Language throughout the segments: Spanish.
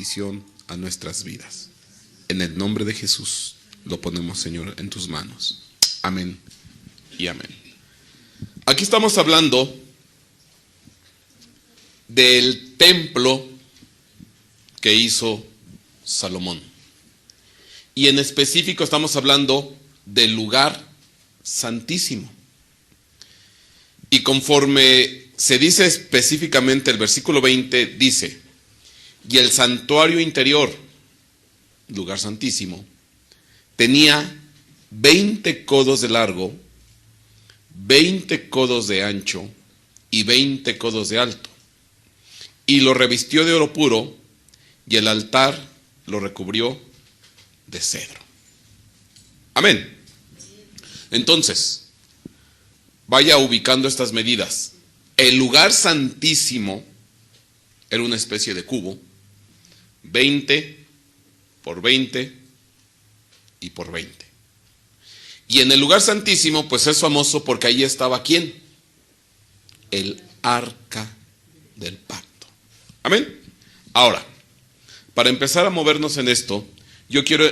bendición a nuestras vidas. En el nombre de Jesús lo ponemos, Señor, en tus manos. Amén y amén. Aquí estamos hablando del templo que hizo Salomón. Y en específico estamos hablando del lugar santísimo. Y conforme se dice específicamente, el versículo 20 dice: y el santuario interior, lugar santísimo, tenía 20 codos de largo, 20 codos de ancho y 20 codos de alto. Y lo revistió de oro puro, y el altar lo recubrió de cedro. Amén. Entonces, vaya ubicando estas medidas. El lugar santísimo era una especie de cubo, 20 por 20 y por 20. Y en el lugar santísimo, pues es famoso porque ahí estaba ¿quién? El arca del pacto. Amén. Ahora, para empezar a movernos en esto, yo quiero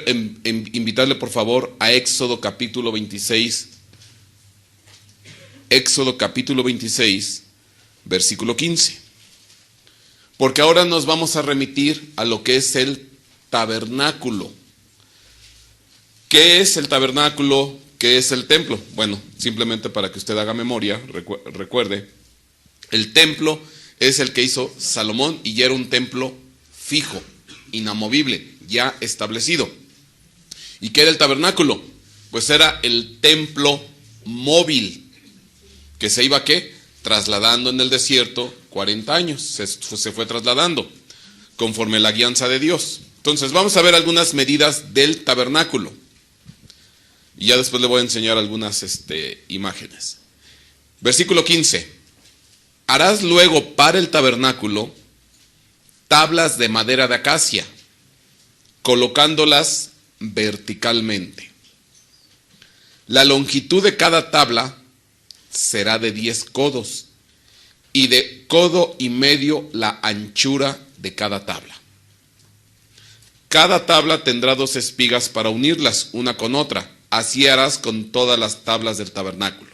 invitarle por favor a Éxodo capítulo 26. Éxodo capítulo 26, versículo 15. Porque ahora nos vamos a remitir a lo que es el tabernáculo. ¿Qué es el tabernáculo? ¿Qué es el templo? Bueno, simplemente para que usted haga memoria, recuerde, el templo es el que hizo Salomón y ya era un templo fijo, inamovible, ya establecido. ¿Y qué era el tabernáculo? Pues era el templo móvil que se iba ¿qué? Trasladando en el desierto 40 años, se fue trasladando conforme la guianza de Dios. Entonces vamos a ver algunas medidas del tabernáculo y ya después le voy a enseñar algunas imágenes. Versículo 15: harás luego para el tabernáculo tablas de madera de acacia, colocándolas verticalmente. La longitud de cada tabla será de 10 codos, y de codo y medio la anchura de cada tabla. Cada tabla tendrá 2 espigas para unirlas una con otra. Así harás con todas las tablas del tabernáculo.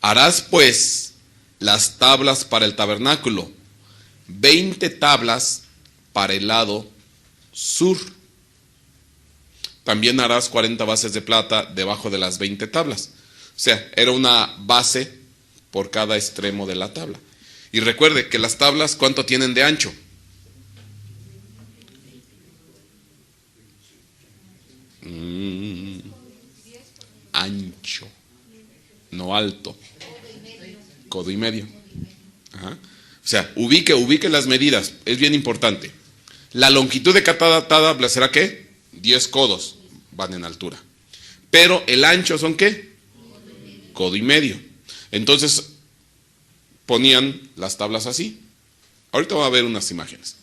Harás pues las tablas para el tabernáculo, 20 tablas para el lado sur. También harás 40 bases de plata debajo de las 20 tablas. O sea, era una base por cada extremo de la tabla. Y recuerde que las tablas, ¿cuánto tienen de ancho? Ancho, no alto. Codo y medio. Ajá. O sea, ubique las medidas, es bien importante. La longitud de cada tabla será ¿qué? 10 codos, van en altura. Pero el ancho son ¿qué? Codo y medio. Entonces, ponían las tablas así. Ahorita va a ver unas imágenes.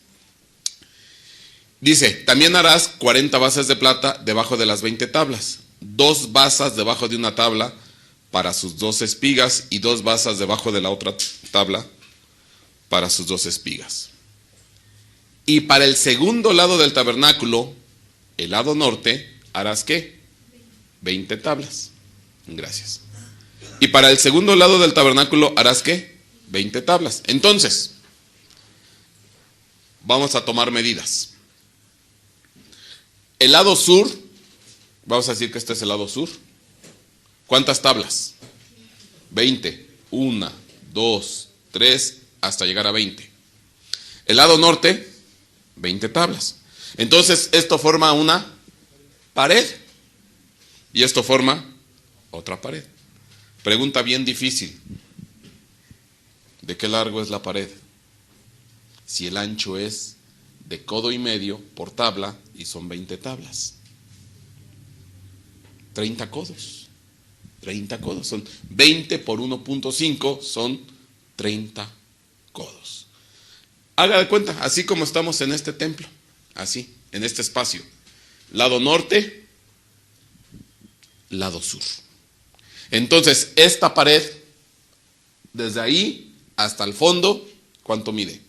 Dice, también harás 40 bases de plata debajo de las 20 tablas. 2 basas debajo de una tabla para sus 2 espigas y 2 basas debajo de la otra tabla para sus 2 espigas. Y para el segundo lado del tabernáculo, el lado norte, harás ¿qué? 20 tablas. Gracias. Y para el segundo lado del tabernáculo harás ¿qué? 20 tablas. Entonces, vamos a tomar medidas. El lado sur, vamos a decir que este es el lado sur. ¿Cuántas tablas? 20. 1, 2, 3, hasta llegar a 20. El lado norte, 20 tablas. Entonces, esto forma una pared. Y esto forma otra pared. Pregunta bien difícil. ¿De qué largo es la pared? Si el ancho es de codo y medio por tabla y son 20 tablas. 30 codos. 30 codos. Son 20 por 1.5 son 30 codos. Haga de cuenta, así como estamos en este templo. Así, en este espacio. Lado norte, lado sur. Entonces, esta pared, desde ahí hasta el fondo, ¿cuánto mide?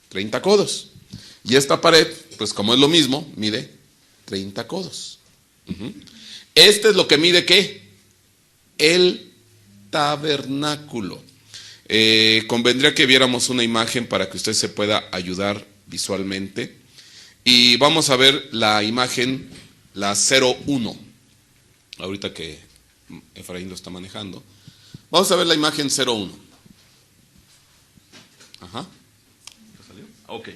30 codos. Y esta pared, pues como es lo mismo, mide 30 codos. Este es lo que mide ¿qué? El tabernáculo. Convendría que viéramos una imagen para que usted se pueda ayudar visualmente. Y vamos a ver la imagen, la 01. Ahorita que Efraín lo está manejando. Vamos a ver la imagen 01. Ajá. ¿Ya salió? Ok.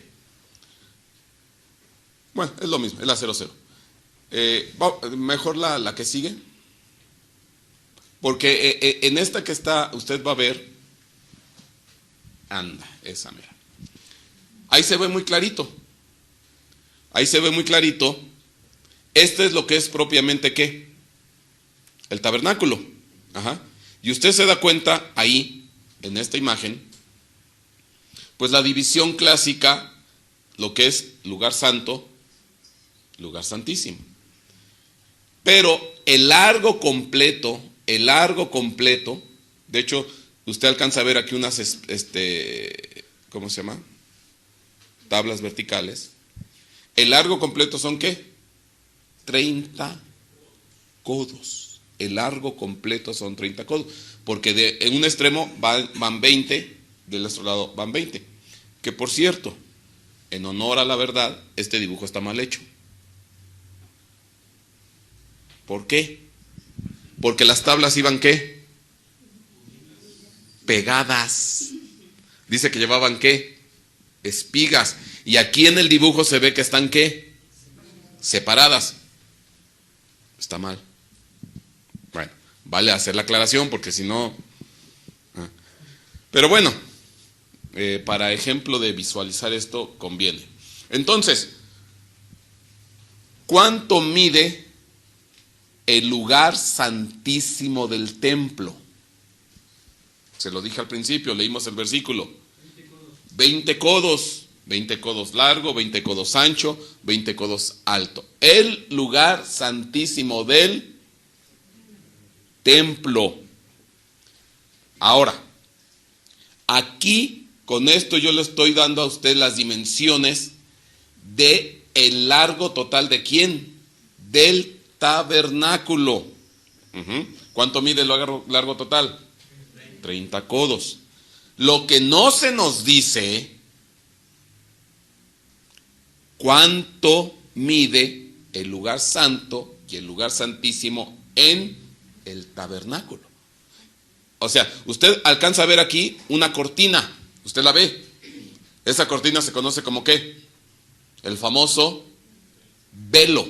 Bueno, es lo mismo, es la 00. Mejor la que sigue. Porque en esta que está, usted va a ver. Anda, esa mira. Ahí se ve muy clarito. Ahí se ve muy clarito. Este es lo que es propiamente ¿qué? El tabernáculo. Ajá. Y usted se da cuenta ahí, en esta imagen, pues la división clásica, lo que es lugar santo, lugar santísimo. Pero el largo completo, de hecho, usted alcanza a ver aquí unas, ¿cómo se llama? Tablas verticales. El largo completo son ¿qué? 30 codos. El largo completo son 30 codos. Porque en un extremo van 20, del otro lado van 20. Que por cierto, en honor a la verdad, este dibujo está mal hecho. ¿Por qué? Porque las tablas iban ¿qué? Pegadas. Dice que llevaban ¿qué? Espigas. Y aquí en el dibujo se ve que están ¿qué? Separadas. Está mal. Bueno, vale hacer la aclaración porque si no... Pero bueno, para ejemplo de visualizar esto conviene. Entonces, ¿cuánto mide el lugar santísimo del templo? Se lo dije al principio, leímos el versículo. 20 codos. 20 codos largo, 20 codos ancho, 20 codos alto. El lugar santísimo del templo. Ahora, aquí con esto yo le estoy dando a usted las dimensiones de el largo total de ¿quién? Del tabernáculo. ¿Cuánto mide el largo total? 30 codos. Lo que no se nos dice, ¿cuánto mide el lugar santo y el lugar santísimo en el tabernáculo? O sea, usted alcanza a ver aquí una cortina. ¿Usted la ve? Esa cortina se conoce como ¿qué? El famoso velo.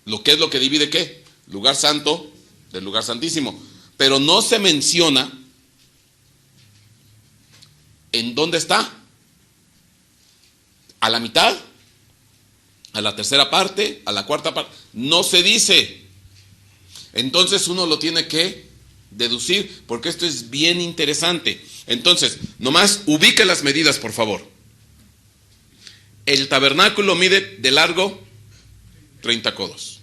Lo que es lo que divide ¿qué? Lugar santo del lugar santísimo. Pero no se menciona en dónde está. ¿A la mitad? ¿A la tercera parte? ¿A la cuarta parte? No se dice. Entonces uno lo tiene que deducir, porque esto es bien interesante. Entonces, nomás ubique las medidas, por favor. El tabernáculo mide de largo 30 codos.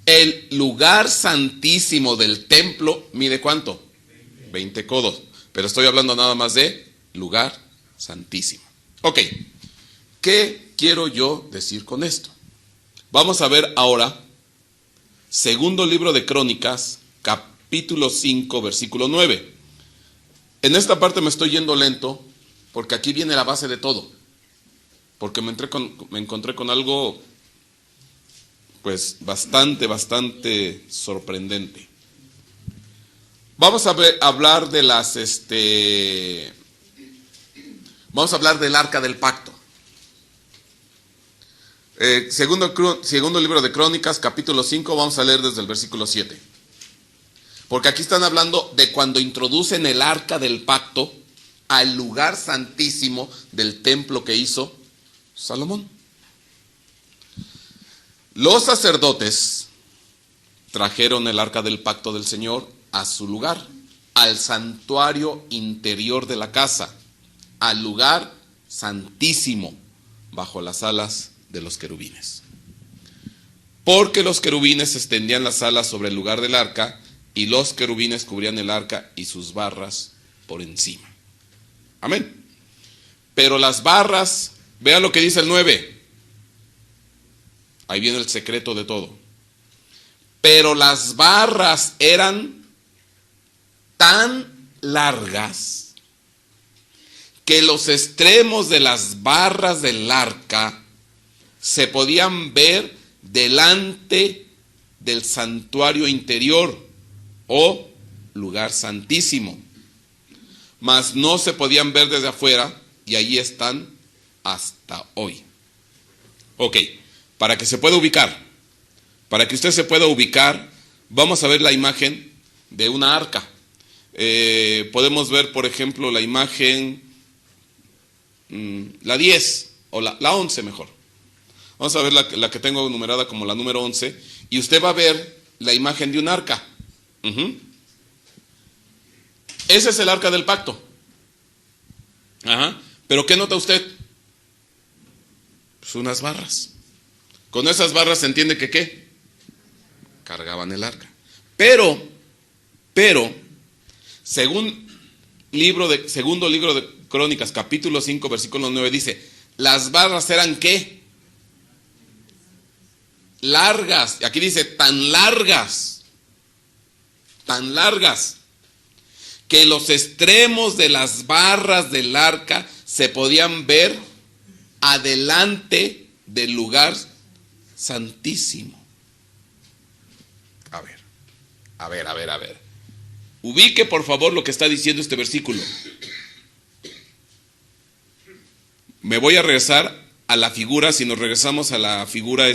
El lugar santísimo del templo mide ¿cuánto? 20 codos. Pero estoy hablando nada más de lugar santísimo. Ok. ¿Qué quiero yo decir con esto? Vamos a ver ahora, segundo libro de Crónicas, capítulo 5, versículo 9. En esta parte me estoy yendo lento, porque aquí viene la base de todo. Porque me encontré con algo, pues, bastante sorprendente. Vamos a hablar de vamos a hablar del Arca del Pacto. Segundo libro de Crónicas, capítulo 5, vamos a leer desde el versículo 7. Porque aquí están hablando de cuando introducen el Arca del Pacto al lugar santísimo del templo que hizo Salomón. Los sacerdotes trajeron el Arca del Pacto del Señor a su lugar, al santuario interior de la casa, al lugar santísimo, bajo las alas de los querubines. Porque los querubines extendían las alas sobre el lugar del arca, y los querubines cubrían el arca y sus barras por encima. Amén. Pero las barras, vean lo que dice el 9. Ahí viene el secreto de todo. Pero las barras eran tan largas que los extremos de las barras del arca se podían ver delante del santuario interior o lugar santísimo, mas no se podían ver desde afuera, y allí están hasta hoy. Ok, para que se pueda ubicar, para que usted se pueda ubicar, vamos a ver la imagen de una arca. Podemos ver, por ejemplo, la imagen, la 10, o la 11 mejor. Vamos a ver la que tengo numerada como la número 11, y usted va a ver la imagen de un arca. Ese es el arca del pacto. Pero ¿qué nota usted? Pues unas barras. Con esas barras se entiende que ¿qué? Cargaban el arca. Pero, según segundo libro de Crónicas, capítulo 5, versículo 9, dice, las barras eran ¿qué? Largas. Aquí dice, tan largas, que los extremos de las barras del arca se podían ver adelante del lugar santísimo. A ver. Ubique por favor lo que está diciendo este versículo. Me voy a regresar a la figura, si nos regresamos a la figura,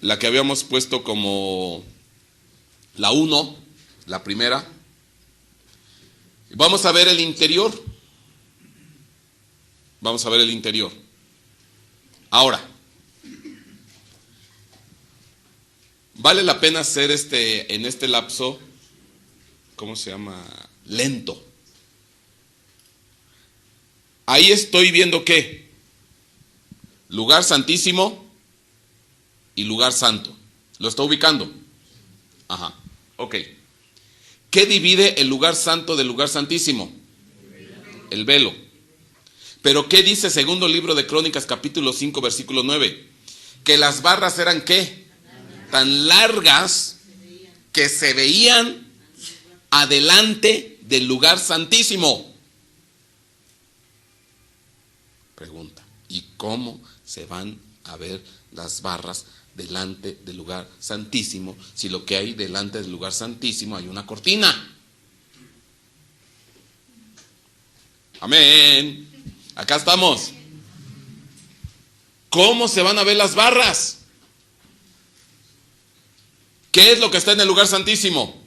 la que habíamos puesto como la 1, la primera. Vamos a ver el interior. Ahora, vale la pena ser en este lapso, ¿cómo se llama? Lento. Ahí estoy viendo ¿qué? Lugar santísimo y lugar santo. ¿Lo está ubicando? Ok. ¿Qué divide el lugar santo del lugar santísimo? El velo. Pero ¿qué dice segundo libro de Crónicas, capítulo 5, versículo 9? Que las barras eran ¿qué? Tan largas que se veían adelante del lugar santísimo. Pregunta, ¿y cómo se van a ver las barras delante del lugar santísimo si lo que hay delante del lugar santísimo hay una cortina? Amén. Acá estamos. ¿Cómo se van a ver las barras? ¿Qué es lo que está en el lugar santísimo?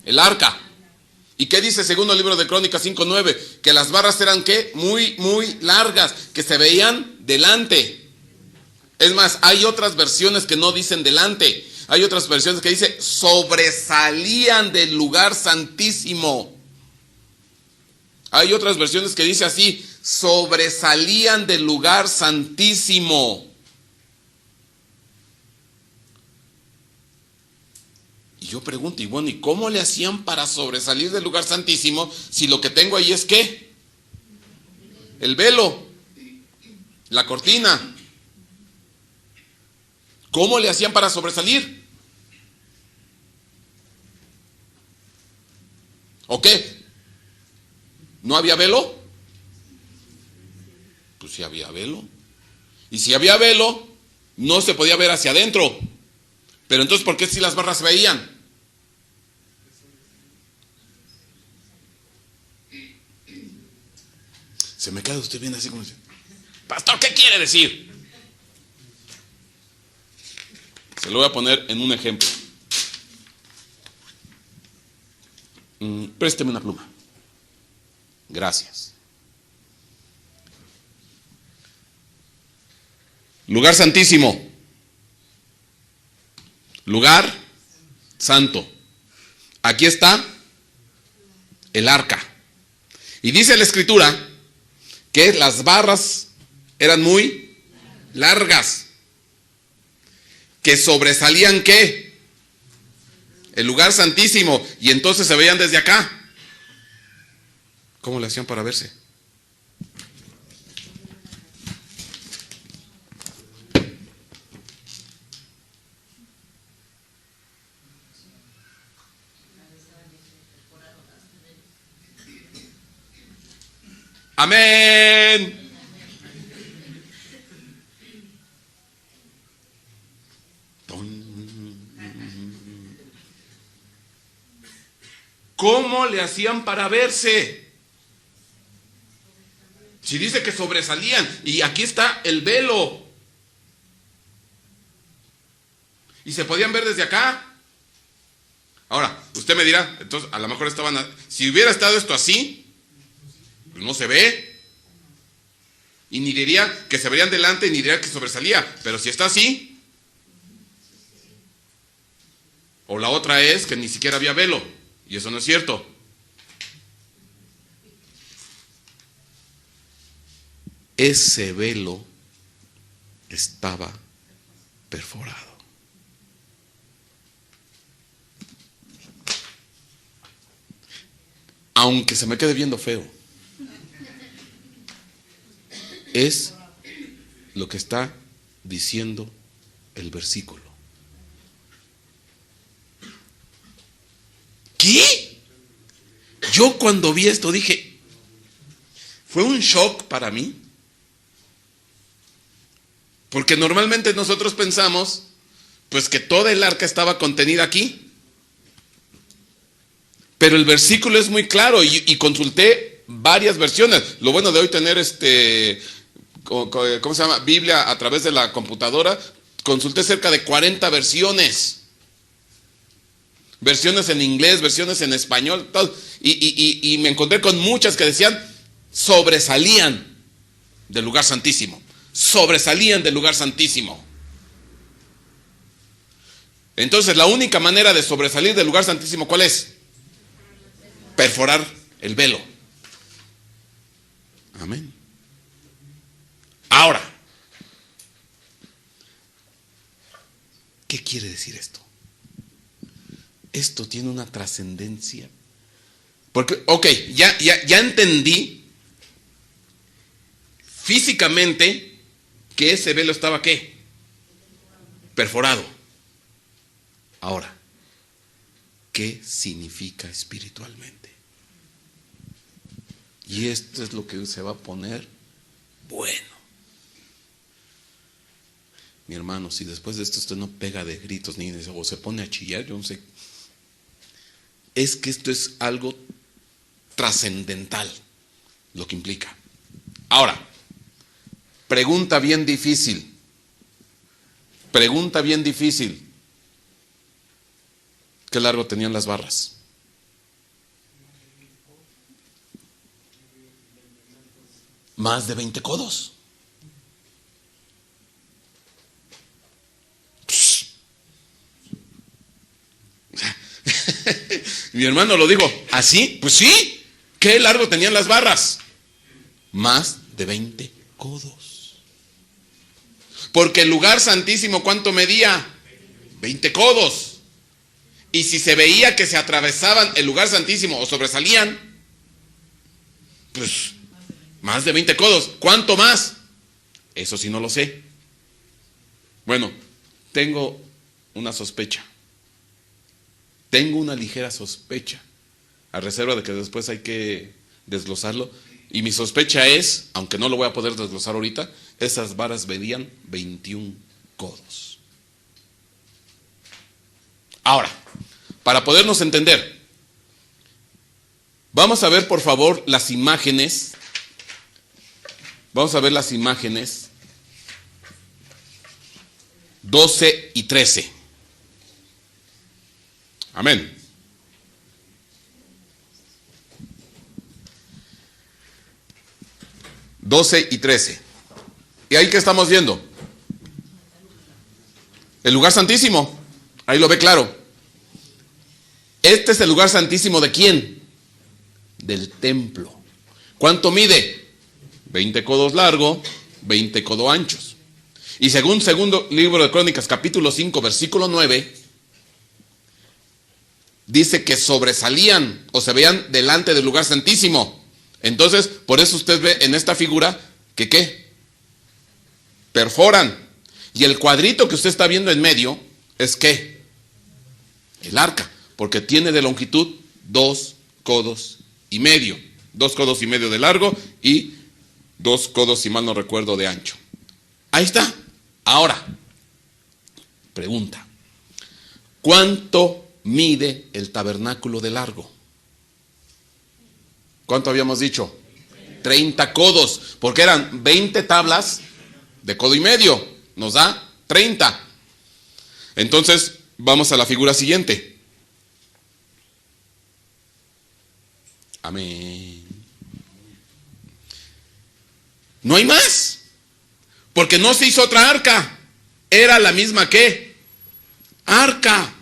El arca. ¿Y qué dice segundo libro de Crónicas 5:9? Que las barras eran ¿qué? Muy largas, que se veían delante. Es más, hay otras versiones que no dicen delante. Hay otras versiones que dice sobresalían del lugar santísimo. Hay otras versiones que dice así, sobresalían del lugar santísimo. Y yo pregunto, y bueno, ¿y cómo le hacían para sobresalir del lugar santísimo si lo que tengo ahí es qué? El velo, la cortina. ¿Cómo le hacían para sobresalir? ¿O qué? ¿No había velo? Pues sí había velo. Y si había velo, no se podía ver hacia adentro. Pero entonces, ¿por qué si las barras se veían? Se me queda usted bien así como dice, pastor, ¿qué quiere decir? Se lo voy a poner en un ejemplo. Présteme una pluma. Gracias. Lugar santísimo. Lugar santo. Aquí está el arca. Y dice la escritura que las barras eran muy largas, que sobresalían ¿qué? El lugar santísimo, y entonces se veían desde acá. ¿Cómo le hacían para verse? Amén. ¿Cómo le hacían para verse? Si dice que sobresalían, y aquí está el velo. Y se podían ver desde acá. Ahora, usted me dirá, entonces a lo mejor si hubiera estado esto así, pues no se ve. Y ni diría que se verían delante, ni diría que sobresalía. Pero si está así. O la otra es que ni siquiera había velo. Y eso no es cierto. Ese velo estaba perforado. Aunque se me quede viendo feo, es lo que está diciendo el versículo. ¿Qué? Yo cuando vi esto dije, fue un shock para mí. Porque normalmente nosotros pensamos, pues que toda el arca estaba contenida aquí. Pero el versículo es muy claro y consulté varias versiones. Lo bueno de hoy tener ¿cómo se llama? Biblia a través de la computadora. Consulté cerca de 40 versiones. Versiones en inglés, versiones en español, todo. Y me encontré con muchas que decían, sobresalían del lugar santísimo. Sobresalían del lugar santísimo. Entonces, la única manera de sobresalir del lugar santísimo, ¿cuál es? Perforar el velo. Amén. Ahora, ¿qué quiere decir esto? Esto tiene una trascendencia. Porque, ya entendí físicamente que ese velo estaba ¿qué? Perforado. Ahora, ¿qué significa espiritualmente? Y esto es lo que se va a poner bueno. Mi hermano, si después de esto usted no pega de gritos ni o se pone a chillar, yo no sé. Es que esto es algo trascendental, lo que implica. Ahora, pregunta bien difícil. Pregunta bien difícil. ¿Qué largo tenían las barras? Más de 20 codos. Mi hermano lo dijo, ¿así? Pues sí. ¿Qué largo tenían las barras? Más de 20 codos. Porque el lugar santísimo, ¿cuánto medía? 20 codos. Y si se veía que se atravesaban el lugar santísimo o sobresalían, pues más de 20 codos. ¿Cuánto más? Eso sí no lo sé. Bueno, tengo una sospecha. Tengo una ligera sospecha, a reserva de que después hay que desglosarlo. Y mi sospecha es, aunque no lo voy a poder desglosar ahorita, esas varas medían 21 codos. Ahora, para podernos entender, vamos a ver por favor las imágenes. Vamos a ver las imágenes 12 y 13. Amén. (12 y 13). ¿Y ahí qué estamos viendo? El lugar santísimo. Ahí lo ve claro. Este es el lugar santísimo ¿de quién? Del templo. ¿Cuánto mide? 20 codos largo, 20 codos anchos. Y según segundo libro de Crónicas, capítulo 5, versículo 9, dice que sobresalían o se veían delante del lugar santísimo. Entonces, por eso usted ve en esta figura que ¿qué? Perforan. Y el cuadrito que usted está viendo en medio es ¿qué? El arca, porque tiene de longitud 2 codos y medio. 2 codos y medio de largo y 2 codos, si mal no recuerdo, de ancho. Ahí está. Ahora, pregunta. ¿Cuánto mide el tabernáculo de largo? ¿Cuánto habíamos dicho? 30 codos, porque eran 20 tablas de codo y medio. Nos da 30. Entonces, vamos a la figura siguiente. Amén. No hay más, porque no se hizo otra arca. Era la misma que arca.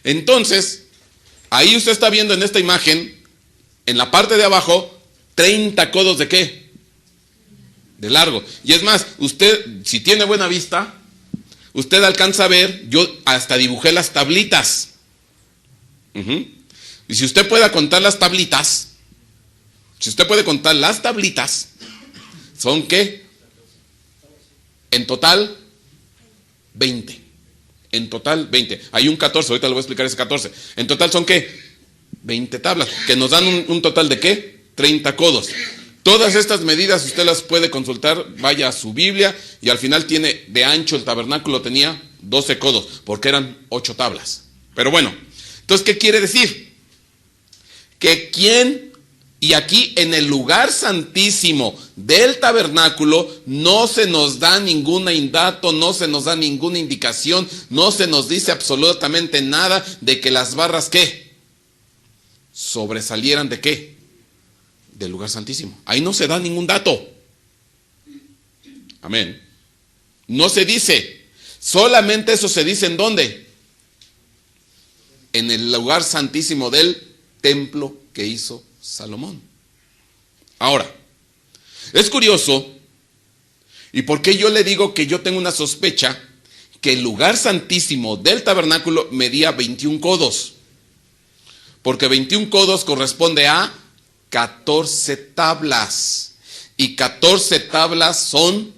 Entonces, ahí usted está viendo en esta imagen, en la parte de abajo, 30 codos de ¿qué? De largo. Y es más, usted, si tiene buena vista, usted alcanza a ver, yo hasta dibujé las tablitas. Y si usted puede contar las tablitas, ¿son qué? En total, 20. En total, 20. Hay un 14, ahorita le voy a explicar ese 14. En total son ¿qué? 20 tablas, que nos dan un total de ¿qué? 30 codos. Todas estas medidas usted las puede consultar, vaya a su Biblia, y al final tiene de ancho el tabernáculo, tenía 12 codos, porque eran 8 tablas. Pero bueno, entonces, ¿qué quiere decir? Que y aquí en el lugar santísimo del tabernáculo no se nos da ningún dato, no se nos da ninguna indicación, no se nos dice absolutamente nada de que las barras ¿qué? Sobresalieran de ¿qué? Del lugar santísimo. Ahí no se da ningún dato. Amén. No se dice. Solamente eso se dice ¿en dónde? En el lugar santísimo del templo que hizo Salomón. Ahora, es curioso, y por qué yo le digo que yo tengo una sospecha que el lugar santísimo del tabernáculo medía 21 codos. Porque 21 codos corresponde a 14 tablas. Y 14 tablas son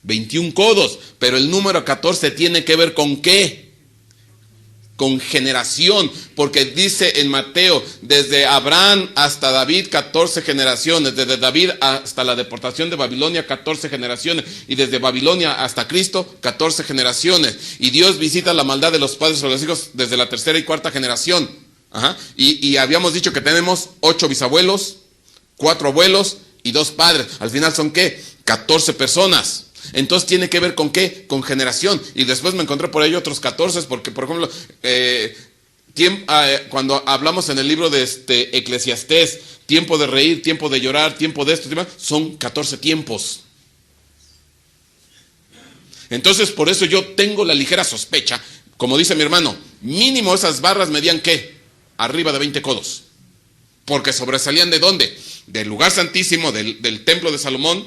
21 codos. Pero el número 14 tiene que ver con ¿qué? Con generación, porque dice en Mateo, desde Abraham hasta David 14 generaciones, desde David hasta la deportación de Babilonia 14 generaciones, y desde Babilonia hasta Cristo 14 generaciones, y Dios visita la maldad de los padres sobre los hijos desde la tercera y cuarta generación. Y habíamos dicho que tenemos 8 bisabuelos, 4 abuelos y 2 padres. Al final son ¿qué? 14 personas. Entonces tiene que ver con ¿qué? Con generación. Y después me encontré por ahí otros 14, porque por ejemplo, cuando hablamos en el libro de Eclesiastés, tiempo de reír, tiempo de llorar, tiempo de esto, son 14 tiempos. Entonces por eso yo tengo la ligera sospecha, como dice mi hermano, mínimo esas barras medían ¿qué? Arriba de 20 codos. Porque sobresalían ¿de dónde? Del lugar santísimo, del templo de Salomón.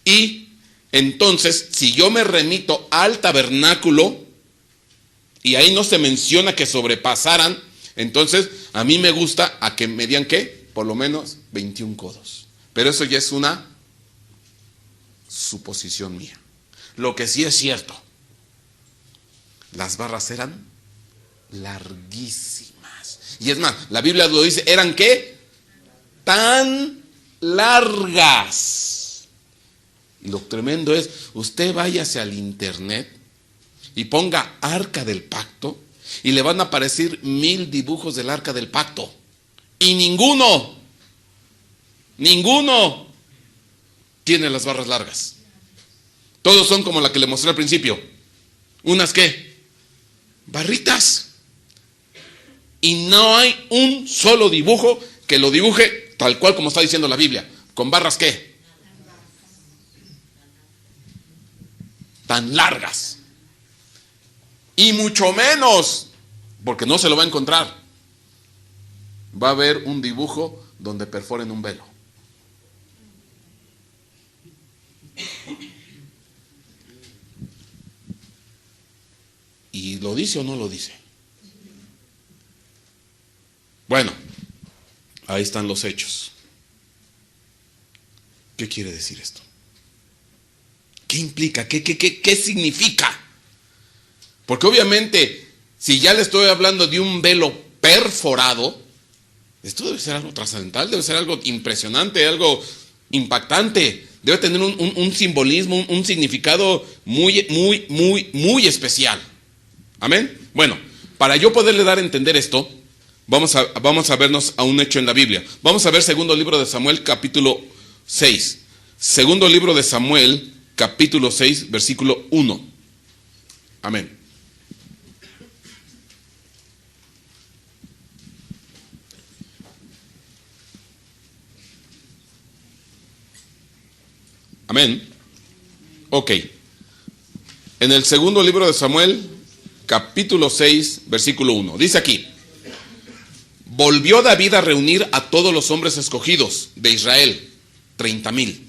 Y entonces, si yo me remito al tabernáculo, y ahí no se menciona que sobrepasaran, entonces a mí me gusta a que medían ¿qué? Por lo menos 21 codos. Pero eso ya es una suposición mía. Lo que sí es cierto, las barras eran larguísimas. Y es más, la Biblia lo dice, ¿eran qué? Tan largas. Y lo tremendo es, usted váyase al internet y ponga Arca del Pacto y le van a aparecer 1000 dibujos del Arca del Pacto. Y ninguno tiene las barras largas. Todos son como la que le mostré al principio. Unas ¿qué? Barritas. Y no hay un solo dibujo que lo dibuje tal cual como está diciendo la Biblia. ¿Con barras qué? Tan largas. Y mucho menos, porque no se lo va a encontrar, va a haber un dibujo donde perforen un velo. ¿Y lo dice o no lo dice? Bueno, ahí están los hechos. ¿Qué quiere decir esto? ¿Qué implica? ¿Qué significa? Porque obviamente, si ya le estoy hablando de un velo perforado, Esto debe ser algo trascendental, debe ser algo impresionante, algo impactante. Debe tener un simbolismo, un significado muy especial. Amén. Bueno, para yo poderle dar a entender esto, vamos a vernos a un hecho en la Biblia. Vamos a ver segundo libro de Samuel, capítulo 6. Segundo libro de Samuel, capítulo 6, versículo 1. Amén. Amén. Ok. En el segundo libro de Samuel, capítulo 6, versículo 1. Dice aquí: volvió David a reunir a todos los hombres escogidos de Israel, 30,000.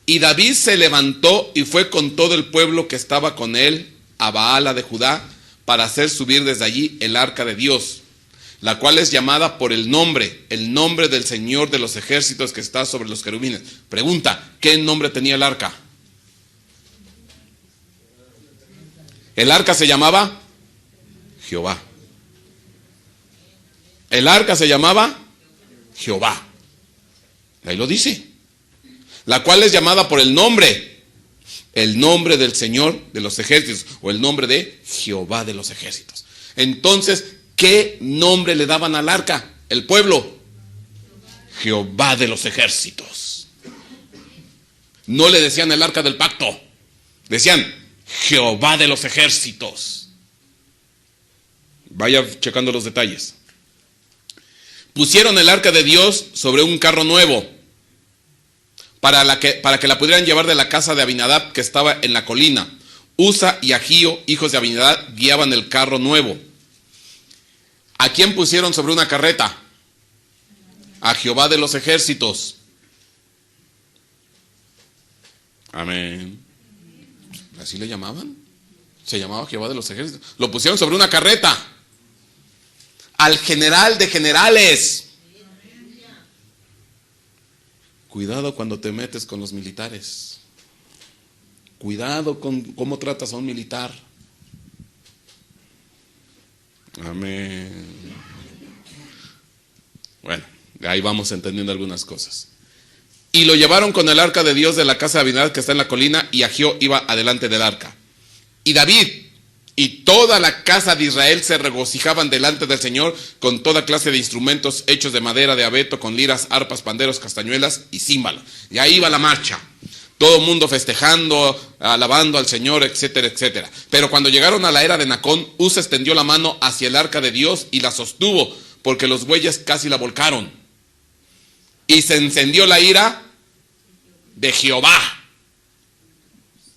Y David se levantó y fue con todo el pueblo que estaba con él a Baala de Judá para hacer subir desde allí el arca de Dios, la cual es llamada por el nombre del Señor de los ejércitos que está sobre los querubines. Pregunta: ¿qué nombre tenía el arca? El arca se llamaba Jehová. El arca se llamaba Jehová. Ahí lo dice. La cual es llamada por el nombre del Señor de los ejércitos, o el nombre de Jehová de los ejércitos. Entonces, ¿qué nombre le daban al arca? El pueblo: Jehová de los ejércitos. No le decían el arca del pacto, decían Jehová de los ejércitos. Vaya checando los detalles. Pusieron el arca de Dios sobre un carro nuevo, para que la pudieran llevar de la casa de Abinadab, que estaba en la colina. Usa y Agío, hijos de Abinadab, guiaban el carro nuevo. ¿A quién pusieron sobre una carreta? A Jehová de los ejércitos. Amén. ¿Así le llamaban? Se llamaba Jehová de los ejércitos. Lo pusieron sobre una carreta. Al general de generales. Cuidado cuando te metes con los militares. Cuidado con cómo tratas a un militar. Amén. Bueno, ahí vamos entendiendo algunas cosas. Y lo llevaron con el arca de Dios de la casa de Abinadab, que está en la colina, y Agío iba adelante del arca. Y David y toda la casa de Israel se regocijaban delante del Señor con toda clase de instrumentos hechos de madera de abeto, con liras, arpas, panderos, castañuelas y címbalos. Y ahí iba la marcha. Todo el mundo festejando, alabando al Señor, etcétera, etcétera. Pero cuando llegaron a la era de Nacón, Uza extendió la mano hacia el arca de Dios y la sostuvo, porque los bueyes casi la volcaron. Y se encendió la ira de Jehová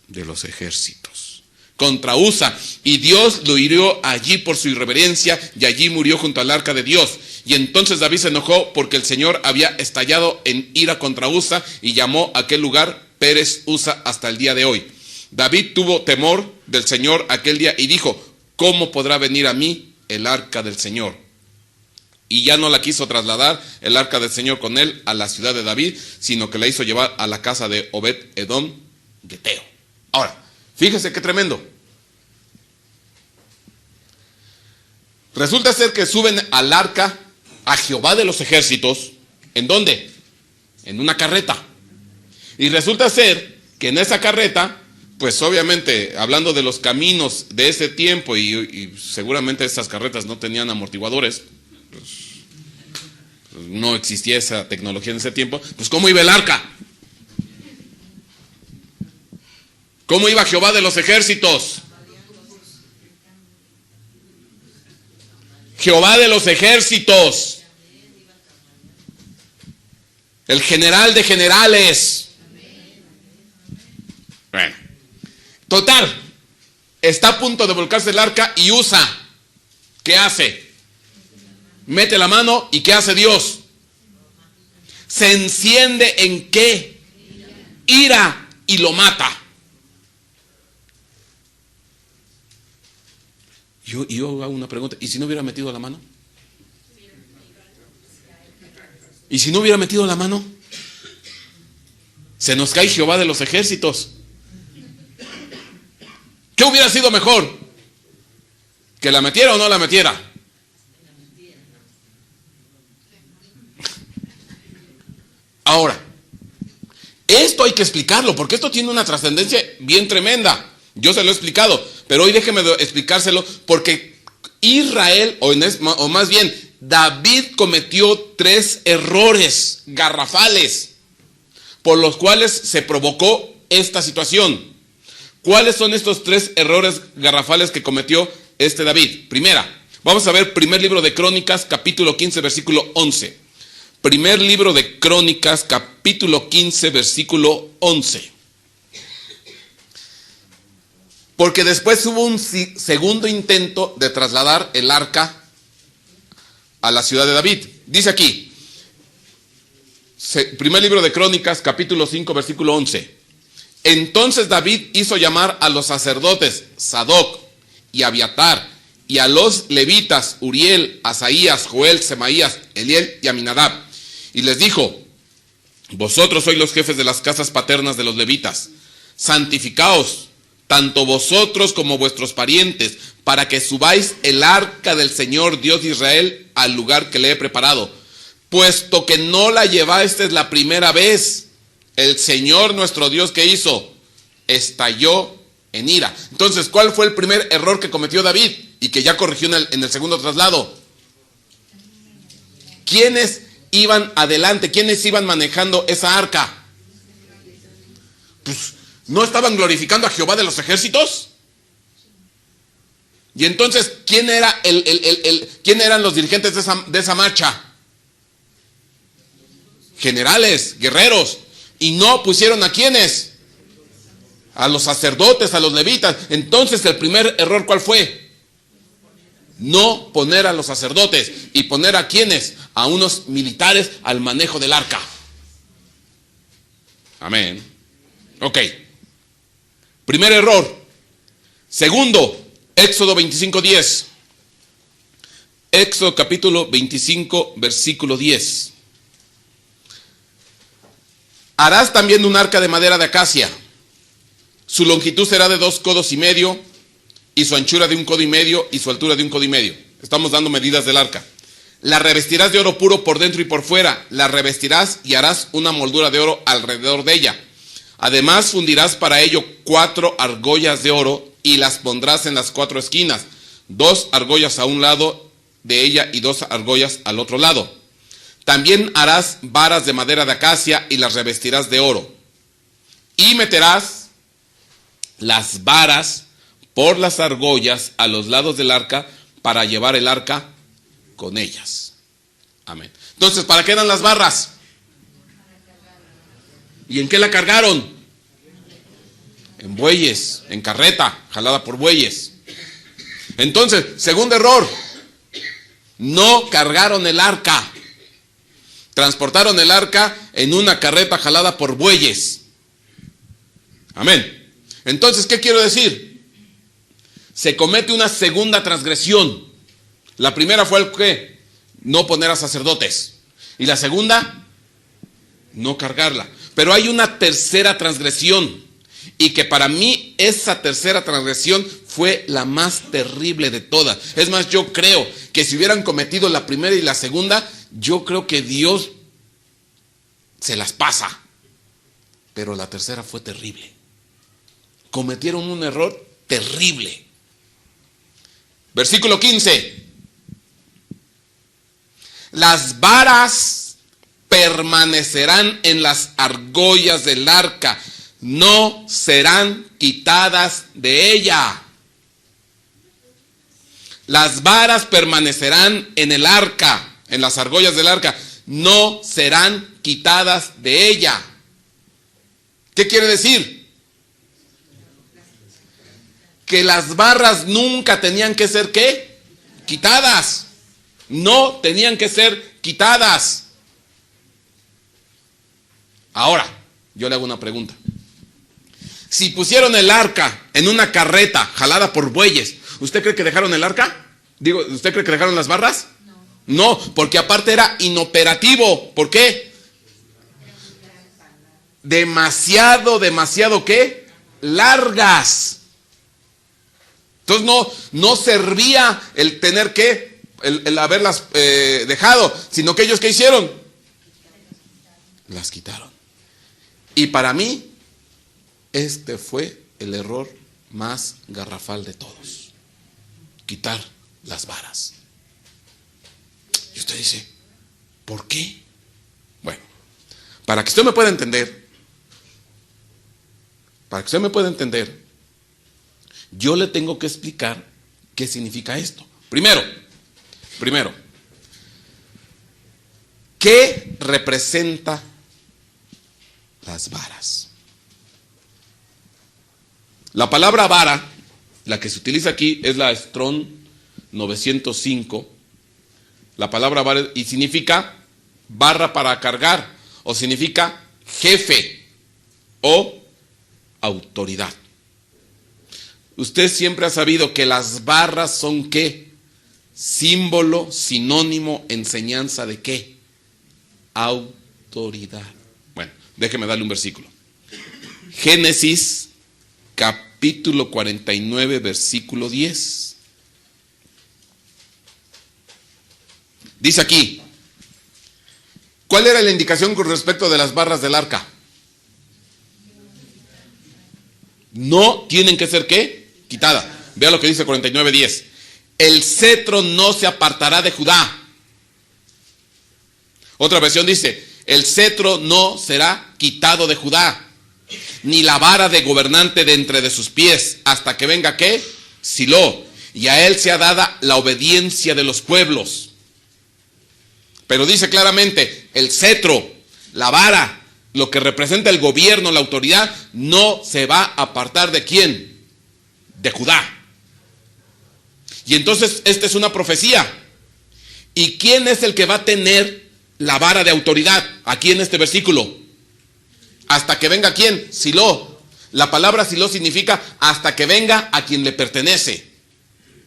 de los ejércitos contra Uza, y Dios lo hirió allí por su irreverencia, y allí murió junto al arca de Dios. Y entonces David se enojó porque el Señor había estallado en ira contra Uza, y llamó a aquel lugar Pérez Uza hasta el día de hoy. David tuvo temor del Señor aquel día y dijo: ¿cómo podrá venir a mí el arca del Señor? Y ya no la quiso trasladar el arca del Señor con él a la ciudad de David, sino que la hizo llevar a la casa de Obed Edom Geteo. Ahora, fíjese qué tremendo. Resulta ser que suben al arca a Jehová de los ejércitos. ¿En dónde? En una carreta. Y resulta ser que en esa carreta, pues obviamente, hablando de los caminos de ese tiempo, y seguramente esas carretas no tenían amortiguadores, pues no existía esa tecnología en ese tiempo, pues ¿cómo iba el arca? ¿Cómo iba Jehová de los ejércitos? Jehová de los ejércitos, el general de generales. Bueno, total, está a punto de volcarse el arca y Uza, ¿qué hace? Mete la mano, y ¿qué hace Dios? Se enciende en ¿qué? Ira, y lo mata. Yo hago una pregunta: ¿y si no hubiera metido la mano? ¿Y si no hubiera metido la mano? Se nos cae Jehová de los ejércitos. ¿Qué hubiera sido mejor? ¿Que la metiera o no la metiera? Ahora, esto hay que explicarlo, porque esto tiene una trascendencia bien tremenda. Yo se lo he explicado, pero hoy déjeme explicárselo, porque Israel, o más bien, David cometió 3 errores garrafales por los cuales se provocó esta situación. ¿Cuáles son estos 3 errores garrafales que cometió David? Primera, vamos a ver primer libro de Crónicas, capítulo 15, versículo 11. Primer libro de Crónicas, capítulo 15, versículo 11. Porque después hubo un segundo intento de trasladar el arca a la ciudad de David. Dice aquí, primer libro de Crónicas, capítulo 5, versículo 11. Entonces David hizo llamar a los sacerdotes Sadoc y Abiatar, y a los levitas Uriel, Asaías, Joel, Semaías, Eliel y Aminadab. Y les dijo: vosotros sois los jefes de las casas paternas de los levitas. Santificaos, tanto vosotros como vuestros parientes, para que subáis el arca del Señor Dios de Israel al lugar que le he preparado. Puesto que no la llevasteis la primera vez, el Señor nuestro Dios, ¿qué hizo? Estalló en ira. Entonces, ¿cuál fue el primer error que cometió David? Y que ya corrigió en el segundo traslado. ¿Quiénes iban adelante? ¿Quiénes iban manejando esa arca? Pues, ¿no estaban glorificando a Jehová de los ejércitos? Y entonces, ¿quién eran los dirigentes de esa marcha? Generales, guerreros. Y no pusieron ¿a quiénes? A los sacerdotes, a los levitas. Entonces, el primer error, ¿cuál fue? No poner a los sacerdotes. ¿Y poner a quiénes? A unos militares al manejo del arca. Amén. Ok. Primer error. Segundo, Éxodo 25:10. Éxodo capítulo 25, versículo 10. Harás también un arca de madera de acacia. Su longitud será de 2 codos y medio, y su anchura de 1 codo y medio, y su altura de 1 codo y medio. Estamos dando medidas del arca. La revestirás de oro puro por dentro y por fuera. La revestirás y harás una moldura de oro alrededor de ella. Además fundirás para ello 4 argollas de oro y las pondrás en las 4 esquinas. 2 argollas a un lado de ella y 2 argollas al otro lado. También harás varas de madera de acacia y las revestirás de oro. Y meterás las varas por las argollas a los lados del arca para llevar el arca con ellas. Amén. Entonces, ¿para qué eran las barras? ¿Y en qué la cargaron? En bueyes, en carreta, jalada por bueyes. Entonces, segundo error, no cargaron el arca. Transportaron el arca en una carreta jalada por bueyes. Amén. Entonces, ¿qué quiero decir? Se comete una segunda transgresión. La primera fue el que no poner a sacerdotes. Y la segunda, no cargarla. Pero hay una tercera transgresión. Y que para mí esa tercera transgresión fue la más terrible de todas. Es más, yo creo que si hubieran cometido la primera y la segunda, yo creo que Dios se las pasa. Pero la tercera fue terrible. Cometieron un error terrible. Versículo 15. Las varas permanecerán en las argollas del arca, no serán quitadas de ella. Las varas permanecerán en el arca, en las argollas del arca, no serán quitadas de ella. ¿Qué quiere decir? Que las barras nunca tenían que ser ¿qué? Quitadas. No tenían que ser quitadas. Ahora, yo le hago una pregunta. Si pusieron el arca en una carreta jalada por bueyes, ¿usted cree que dejaron el arca? Digo, ¿usted cree que dejaron las barras? No, porque aparte era inoperativo. ¿Por qué? Demasiado ¿qué? Largas. Entonces no servía el tener que, el haberlas dejado, sino que ellos ¿qué hicieron? las quitaron. Y para mí, este fue el error más garrafal de todos. Quitar las varas. Y usted dice, ¿por qué? Bueno, para que usted me pueda entender, yo le tengo que explicar qué significa esto. Primero, ¿qué representa las varas? La palabra vara, la que se utiliza aquí, es la Strong 905. La palabra vara, y significa barra para cargar, o significa jefe o autoridad. Usted siempre ha sabido que las barras son ¿qué? Símbolo, sinónimo, enseñanza de ¿qué? Autoridad. Bueno, déjeme darle un versículo. Génesis capítulo 49, versículo 10. Dice aquí, ¿cuál era la indicación con respecto de las barras del arca? No tienen que ser ¿qué? Quitada. Vea lo que dice 49:10. El cetro no se apartará de Judá. Otra versión dice, el cetro no será quitado de Judá, ni la vara de gobernante de entre de sus pies, hasta que venga ¿qué? Silo, y a él sea dada la obediencia de los pueblos. Pero dice claramente, el cetro, la vara, lo que representa el gobierno, la autoridad, no se va a apartar ¿de quién? De Judá. Y entonces esta es una profecía. ¿Y quién es el que va a tener la vara de autoridad? Aquí en este versículo. ¿Hasta que venga quién? Silo. La palabra Silo significa hasta que venga a quien le pertenece.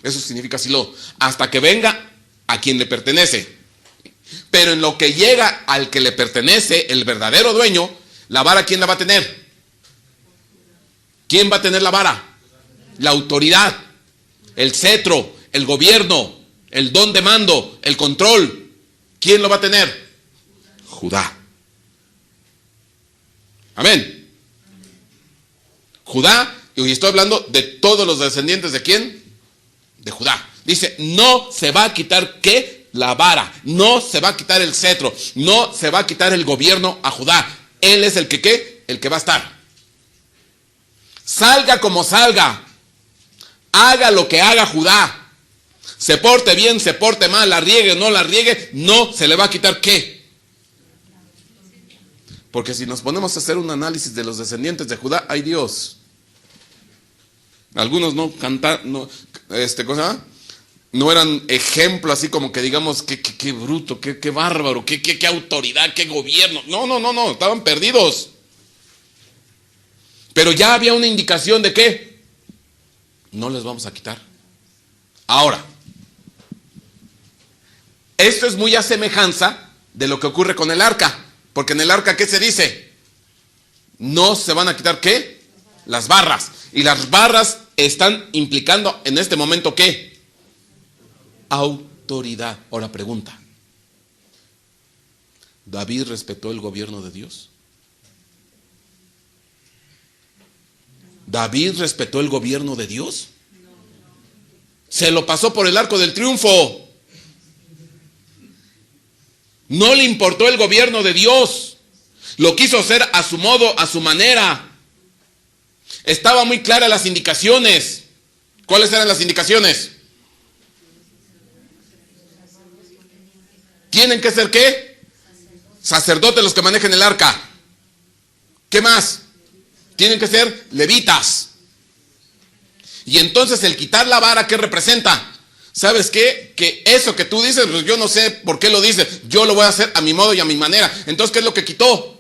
Eso significa Silo. Hasta que venga a quien le pertenece. Pero en lo que llega al que le pertenece, el verdadero dueño, la vara ¿quién la va a tener? ¿Quién va a tener la vara? La autoridad, el cetro, el gobierno, el don de mando, el control. ¿Quién lo va a tener? Judá. Amén. Judá, y estoy hablando de todos los descendientes ¿de quién? De Judá. Dice, no se va a quitar ¿qué? La vara, no se va a quitar el cetro, no se va a quitar el gobierno a Judá. Él es el que ¿qué? El que va a estar. Salga como salga, haga lo que haga Judá, se porte bien, se porte mal, la riegue o no la riegue, no se le va a quitar ¿qué? Porque si nos ponemos a hacer un análisis de los descendientes de Judá, ¡ay Dios! Algunos no cantan, no, cosa, no eran ejemplo así como que digamos qué bruto, qué bárbaro, qué autoridad, qué gobierno. No, estaban perdidos. Pero ya había una indicación de que no les vamos a quitar. Ahora, esto es muy a semejanza de lo que ocurre con el arca. Porque en el arca, ¿qué se dice? No se van a quitar ¿qué? Las barras. Y las barras están implicando en este momento ¿qué? Autoridad. Ahora pregunta, ¿David respetó el gobierno de Dios? ¿David respetó el gobierno de Dios? Se lo pasó por el arco del triunfo. No le importó el gobierno de Dios. Lo quiso hacer a su modo, a su manera. Estaba muy claras las indicaciones. ¿Cuáles eran las indicaciones? ¿Tienen que ser qué? Sacerdotes los que manejen el arca. ¿Qué más? Tienen que ser levitas. Y entonces el quitar la vara, ¿qué representa? ¿Sabes qué? Que eso que tú dices, pues yo no sé por qué lo dices. Yo lo voy a hacer a mi modo y a mi manera. Entonces, ¿qué es lo que quitó?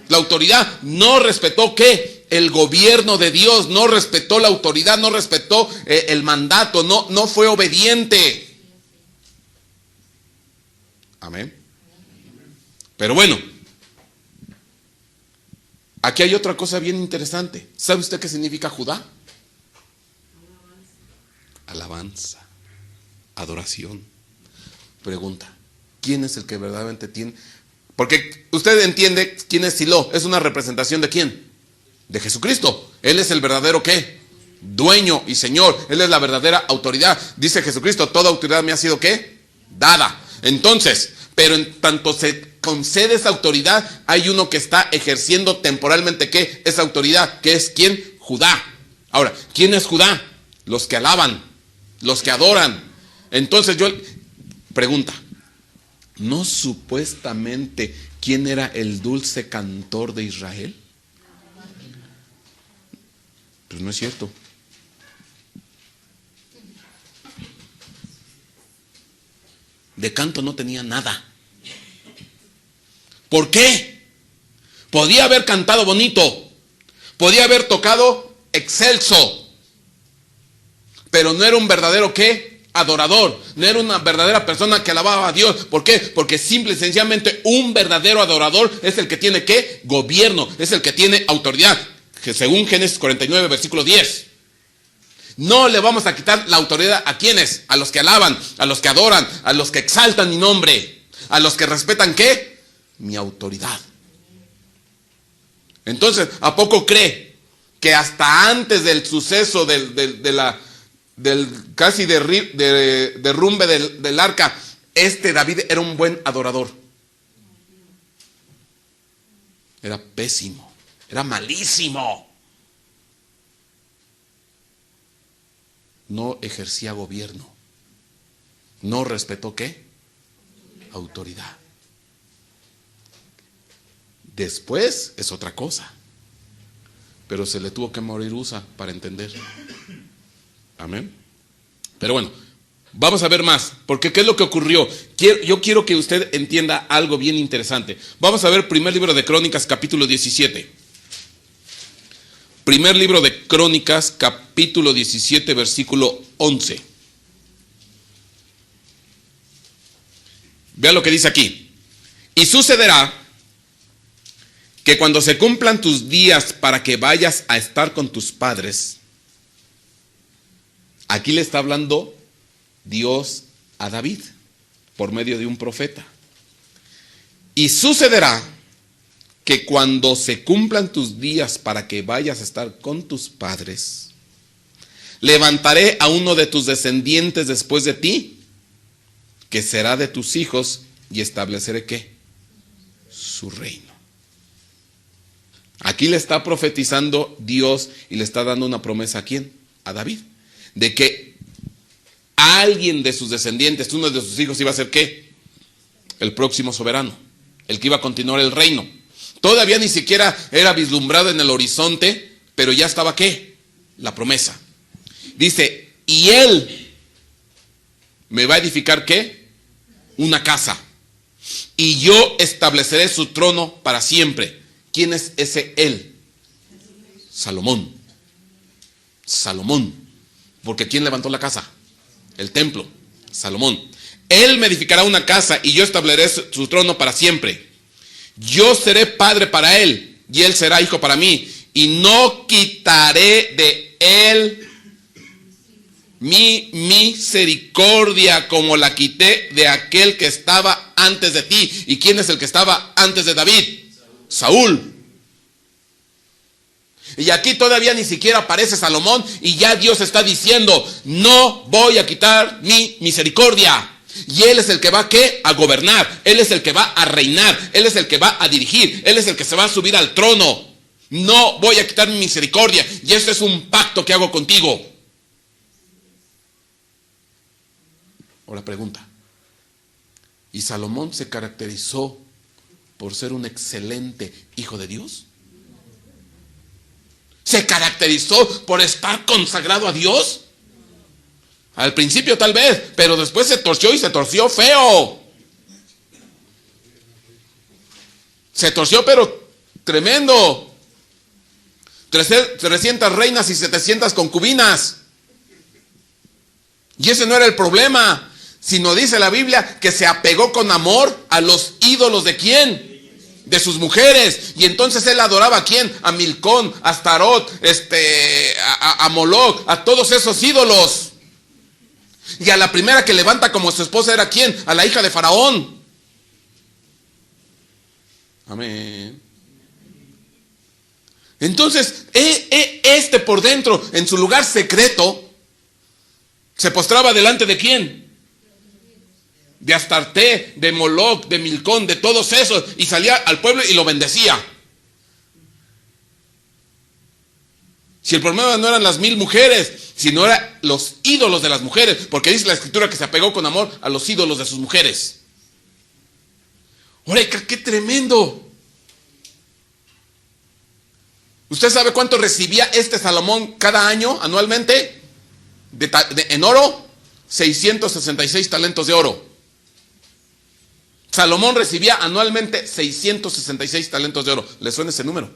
La autoridad. No respetó ¿qué? El gobierno de Dios. No respetó la autoridad. No respetó el mandato. No fue obediente. Amén. Pero bueno, aquí hay otra cosa bien interesante. ¿Sabe usted qué significa Judá? Alabanza, adoración. Pregunta, ¿quién es el que verdaderamente tiene? Porque usted entiende quién es Silo. Es una representación de quién. De Jesucristo. Él es el verdadero ¿qué? Dueño y Señor. Él es la verdadera autoridad. Dice Jesucristo, toda autoridad me ha sido ¿qué? Dada. Entonces, pero en tanto se concede esa autoridad, hay uno que está ejerciendo temporalmente ¿qué? Esa autoridad, que es ¿quién? Judá. Ahora, ¿quién es Judá? Los que alaban, los que adoran. Entonces yo, pregunta, ¿no supuestamente quién era el dulce cantor de Israel? Pues no es cierto. De canto no tenía nada. ¿Por qué? Podía haber cantado bonito, podía haber tocado excelso, pero no era un verdadero ¿qué? Adorador. No era una verdadera persona que alababa a Dios. ¿Por qué? Porque simple y sencillamente un verdadero adorador es el que tiene ¿qué? Gobierno, es el que tiene autoridad. Que según Génesis 49, versículo 10. No le vamos a quitar la autoridad a quienes, a los que alaban, a los que adoran, a los que exaltan mi nombre, a los que respetan ¿qué? Mi autoridad. Entonces, ¿a poco cree que hasta antes del suceso del casi derrumbe del arca, David era un buen adorador? Era pésimo, era malísimo. No ejercía gobierno. No respetó ¿qué? Autoridad. Después es otra cosa. Pero se le tuvo que morir Usa para entender. Amén. Pero bueno, vamos a ver más. Porque ¿qué es lo que ocurrió? Yo quiero que usted entienda algo bien interesante. Vamos a ver primer libro de Crónicas, capítulo 17. Primer libro de Crónicas, capítulo 17, versículo 11. Vea lo que dice aquí. Y sucederá que cuando se cumplan tus días para que vayas a estar con tus padres. Aquí le está hablando Dios a David por medio de un profeta. Y sucederá que cuando se cumplan tus días para que vayas a estar con tus padres, levantaré a uno de tus descendientes después de ti, que será de tus hijos, y estableceré ¿qué? Su reino. Aquí le está profetizando Dios y le está dando una promesa ¿a quién? A David, de que alguien de sus descendientes, uno de sus hijos, iba a ser ¿qué? El próximo soberano, el que iba a continuar el reino. Todavía ni siquiera era vislumbrado en el horizonte, pero ya estaba ¿qué? La promesa. Dice, y él me va a edificar ¿qué? Una casa. Y yo estableceré su trono para siempre. ¿Quién es ese él? Salomón. Salomón. Porque ¿quién levantó la casa? El templo. Salomón. Él me edificará una casa y yo estableceré su trono para siempre. Yo seré padre para él y él será hijo para mí. Y no quitaré de él mi misericordia como la quité de aquel que estaba antes de ti. ¿Y quién es el que estaba antes de David? Saúl. Y aquí todavía ni siquiera aparece Salomón y ya Dios está diciendo, no voy a quitar mi misericordia. Y él es el que va ¿qué? A gobernar. Él es el que va a reinar. Él es el que va a dirigir. Él es el que se va a subir al trono. No voy a quitar mi misericordia. Y eso es un pacto que hago contigo. Ahora pregunta. ¿Y Salomón se caracterizó por ser un excelente hijo de Dios? ¿Se caracterizó por estar consagrado a Dios? Al principio tal vez, pero después se torció y se torció feo. Se torció pero tremendo. 300 reinas y 700 concubinas. Y ese no era el problema, sino dice la Biblia que se apegó con amor a los ídolos de ¿quién? De sus mujeres. Y entonces él adoraba ¿a quién? A Milcón, a Astarot, a Moloc, a todos esos ídolos. Y a la primera que levanta como su esposa era ¿quién? A la hija de Faraón. Amén. Entonces, este por dentro, en su lugar secreto, se postraba delante de ¿quién? De Astarte, de Moloc, de Milcón, de todos esos, y salía al pueblo y lo bendecía. Si el problema no eran las 1000 mujeres, sino eran los ídolos de las mujeres, porque dice la escritura que se apegó con amor a los ídolos de sus mujeres. ¡Oreca, qué tremendo! ¿Usted sabe cuánto recibía este Salomón cada año, anualmente? En oro, 666 talentos de oro. Salomón recibía anualmente 666 talentos de oro. ¿Le suena ese número?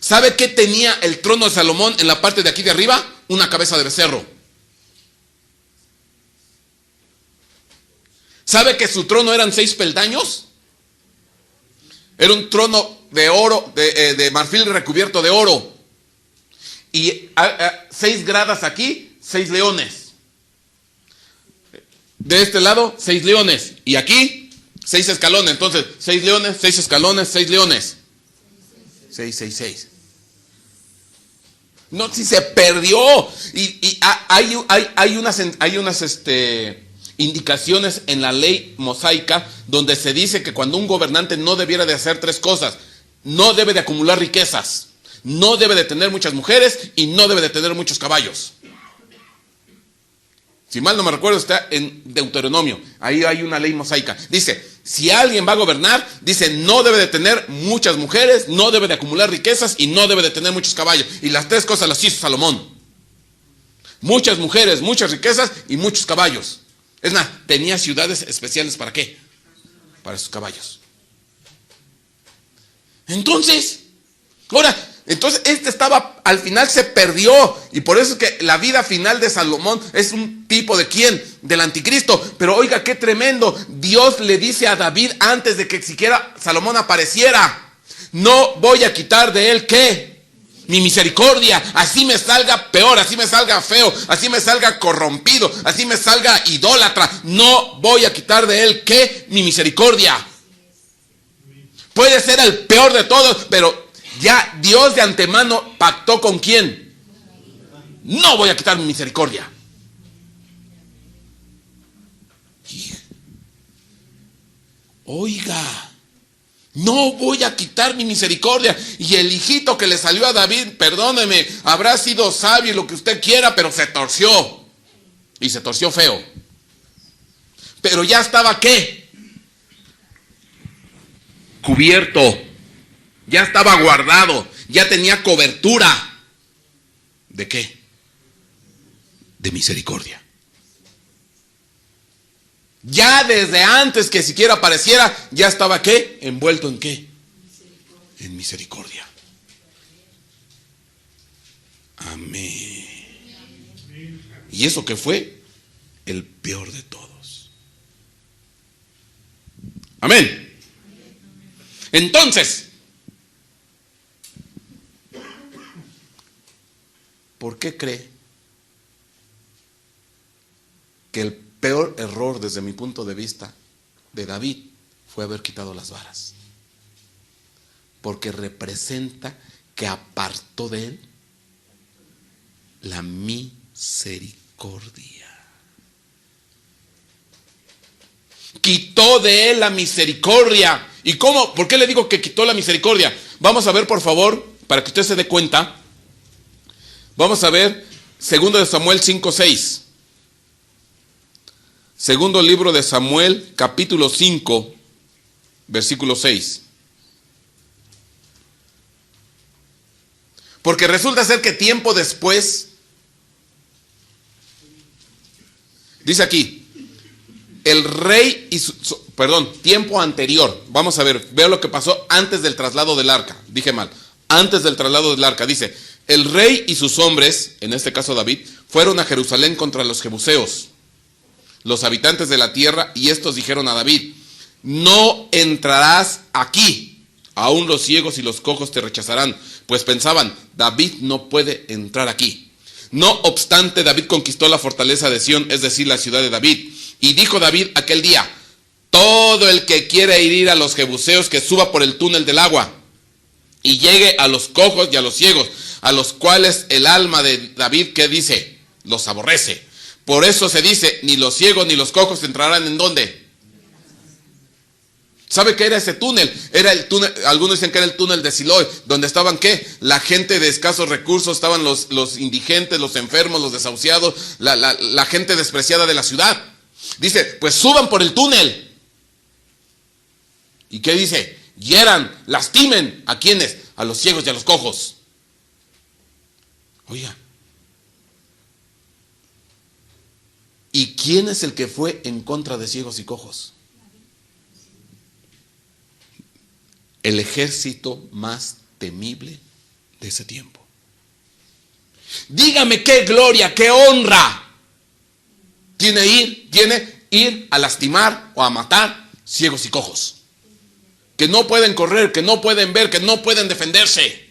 ¿Sabe qué tenía el trono de Salomón en la parte de aquí de arriba? Una cabeza de becerro. ¿Sabe que su trono eran 6 peldaños? Era un trono de oro, de marfil recubierto de oro. Y 6 gradas aquí, 6 leones. De este lado, 6 leones. Y aquí, 6 escalones. Entonces, 6 leones, 6 escalones, 6 leones. 6, 6, 6. No, si se perdió. Y hay unas indicaciones en la ley mosaica donde se dice que cuando un gobernante no debiera de hacer 3 cosas: no debe de acumular riquezas, no debe de tener muchas mujeres y no debe de tener muchos caballos. Si mal no me recuerdo, está en Deuteronomio. Ahí hay una ley mosaica. Dice, si alguien va a gobernar, dice, no debe de tener muchas mujeres, no debe de acumular riquezas y no debe de tener muchos caballos. Y las 3 cosas las hizo Salomón. Muchas mujeres, muchas riquezas y muchos caballos. Es más, tenía ciudades especiales, ¿para qué? Para sus caballos. Entonces este estaba, al final se perdió. Y por eso es que la vida final de Salomón es un tipo de ¿quién? Del anticristo. Pero oiga, qué tremendo. Dios le dice a David antes de que siquiera Salomón apareciera: no voy a quitar de él ¿qué? Mi misericordia. Así me salga peor, así me salga feo, así me salga corrompido, así me salga idólatra, no voy a quitar de él ¿qué? Mi misericordia. Puede ser el peor de todos, pero ya Dios de antemano pactó con ¿quién? No voy a quitar mi misericordia. Oiga, no voy a quitar mi misericordia. Y el hijito que le salió a David, perdóneme, habrá sido sabio y lo que usted quiera, pero se torció. Y se torció feo. Pero ya estaba ¿qué? Cubierto. Ya estaba guardado. Ya tenía cobertura. ¿De qué? De misericordia. Ya desde antes que siquiera apareciera, ya estaba ¿qué? Envuelto en ¿qué? En misericordia. Amén. Y eso que fue el peor de todos. Amén. Entonces, ¿por qué cree que el peor error desde mi punto de vista de David fue haber quitado las varas? Porque representa que apartó de él la misericordia. Quitó de él la misericordia. ¿Y cómo? ¿Por qué le digo que quitó la misericordia? Vamos a ver, por favor, para que usted se dé cuenta. Vamos a ver 2 de Samuel 5:6. Segundo libro de Samuel, capítulo 5, versículo 6. Porque resulta ser que tiempo después, dice aquí, el rey y tiempo anterior. Vamos a ver, veo lo que pasó antes del traslado del arca. Dije mal, antes del traslado del arca. Dice, el rey y sus hombres, en este caso David, fueron a Jerusalén contra los jebuseos, los habitantes de la tierra, y estos dijeron a David, no entrarás aquí, aún los ciegos y los cojos te rechazarán, pues pensaban, David no puede entrar aquí. No obstante, David conquistó la fortaleza de Sión, es decir, la ciudad de David, y dijo David aquel día, todo el que quiera ir a los jebuseos, que suba por el túnel del agua y llegue a los cojos y a los ciegos, a los cuales el alma de David, ¿qué dice? Los aborrece. Por eso se dice, ni los ciegos ni los cojos entrarán ¿en dónde? ¿Sabe qué era ese túnel? Era el túnel, algunos dicen que era el túnel de Siloé, donde estaban ¿qué? La gente de escasos recursos, estaban los indigentes, los enfermos, los desahuciados, la gente despreciada de la ciudad. Dice, pues suban por el túnel. ¿Y qué dice? Hieran, lastimen, ¿a quiénes? A los ciegos y a los cojos. Oiga. ¿Y quién es el que fue en contra de ciegos y cojos? El ejército más temible de ese tiempo. Dígame qué gloria, qué honra tiene ir a lastimar o a matar ciegos y cojos, que no pueden correr, que no pueden ver, que no pueden defenderse.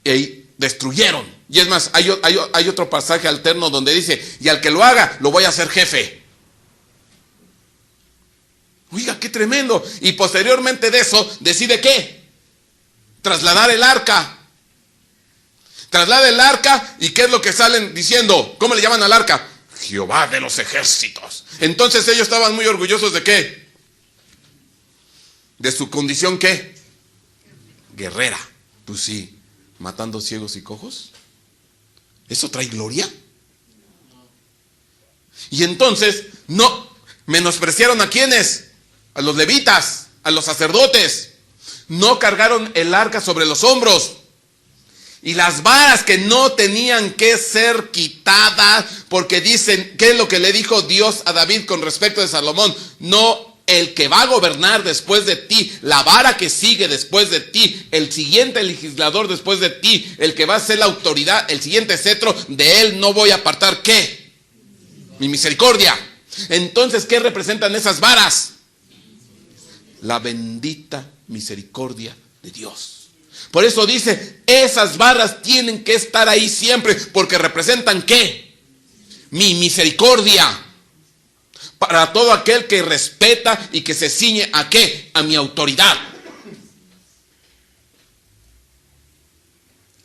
Y destruyeron. Y es más, hay otro pasaje alterno donde dice, y al que lo haga, lo voy a hacer jefe. Oiga, qué tremendo. Y posteriormente de eso, decide ¿qué? Trasladar el arca. Traslada el arca, ¿y qué es lo que salen diciendo? ¿Cómo le llaman al arca? Jehová de los ejércitos. Entonces ellos estaban muy orgullosos ¿de qué? De su condición ¿qué? Guerrera. Pues sí, matando ciegos y cojos. ¿Eso trae gloria? Y entonces, no, menospreciaron ¿a quiénes? A los levitas, a los sacerdotes. No cargaron el arca sobre los hombros. Y las varas que no tenían que ser quitadas, porque dicen, ¿qué es lo que le dijo Dios a David con respecto de Salomón? No, el que va a gobernar después de ti, la vara que sigue después de ti, el siguiente legislador después de ti, el que va a ser la autoridad, el siguiente cetro, de él no voy a apartar ¿qué? Mi misericordia. Entonces, ¿qué representan esas varas? La bendita misericordia de Dios. Por eso dice, esas varas tienen que estar ahí siempre, porque representan ¿qué? Mi misericordia. Para todo aquel que respeta y que se ciñe ¿a qué? A mi autoridad.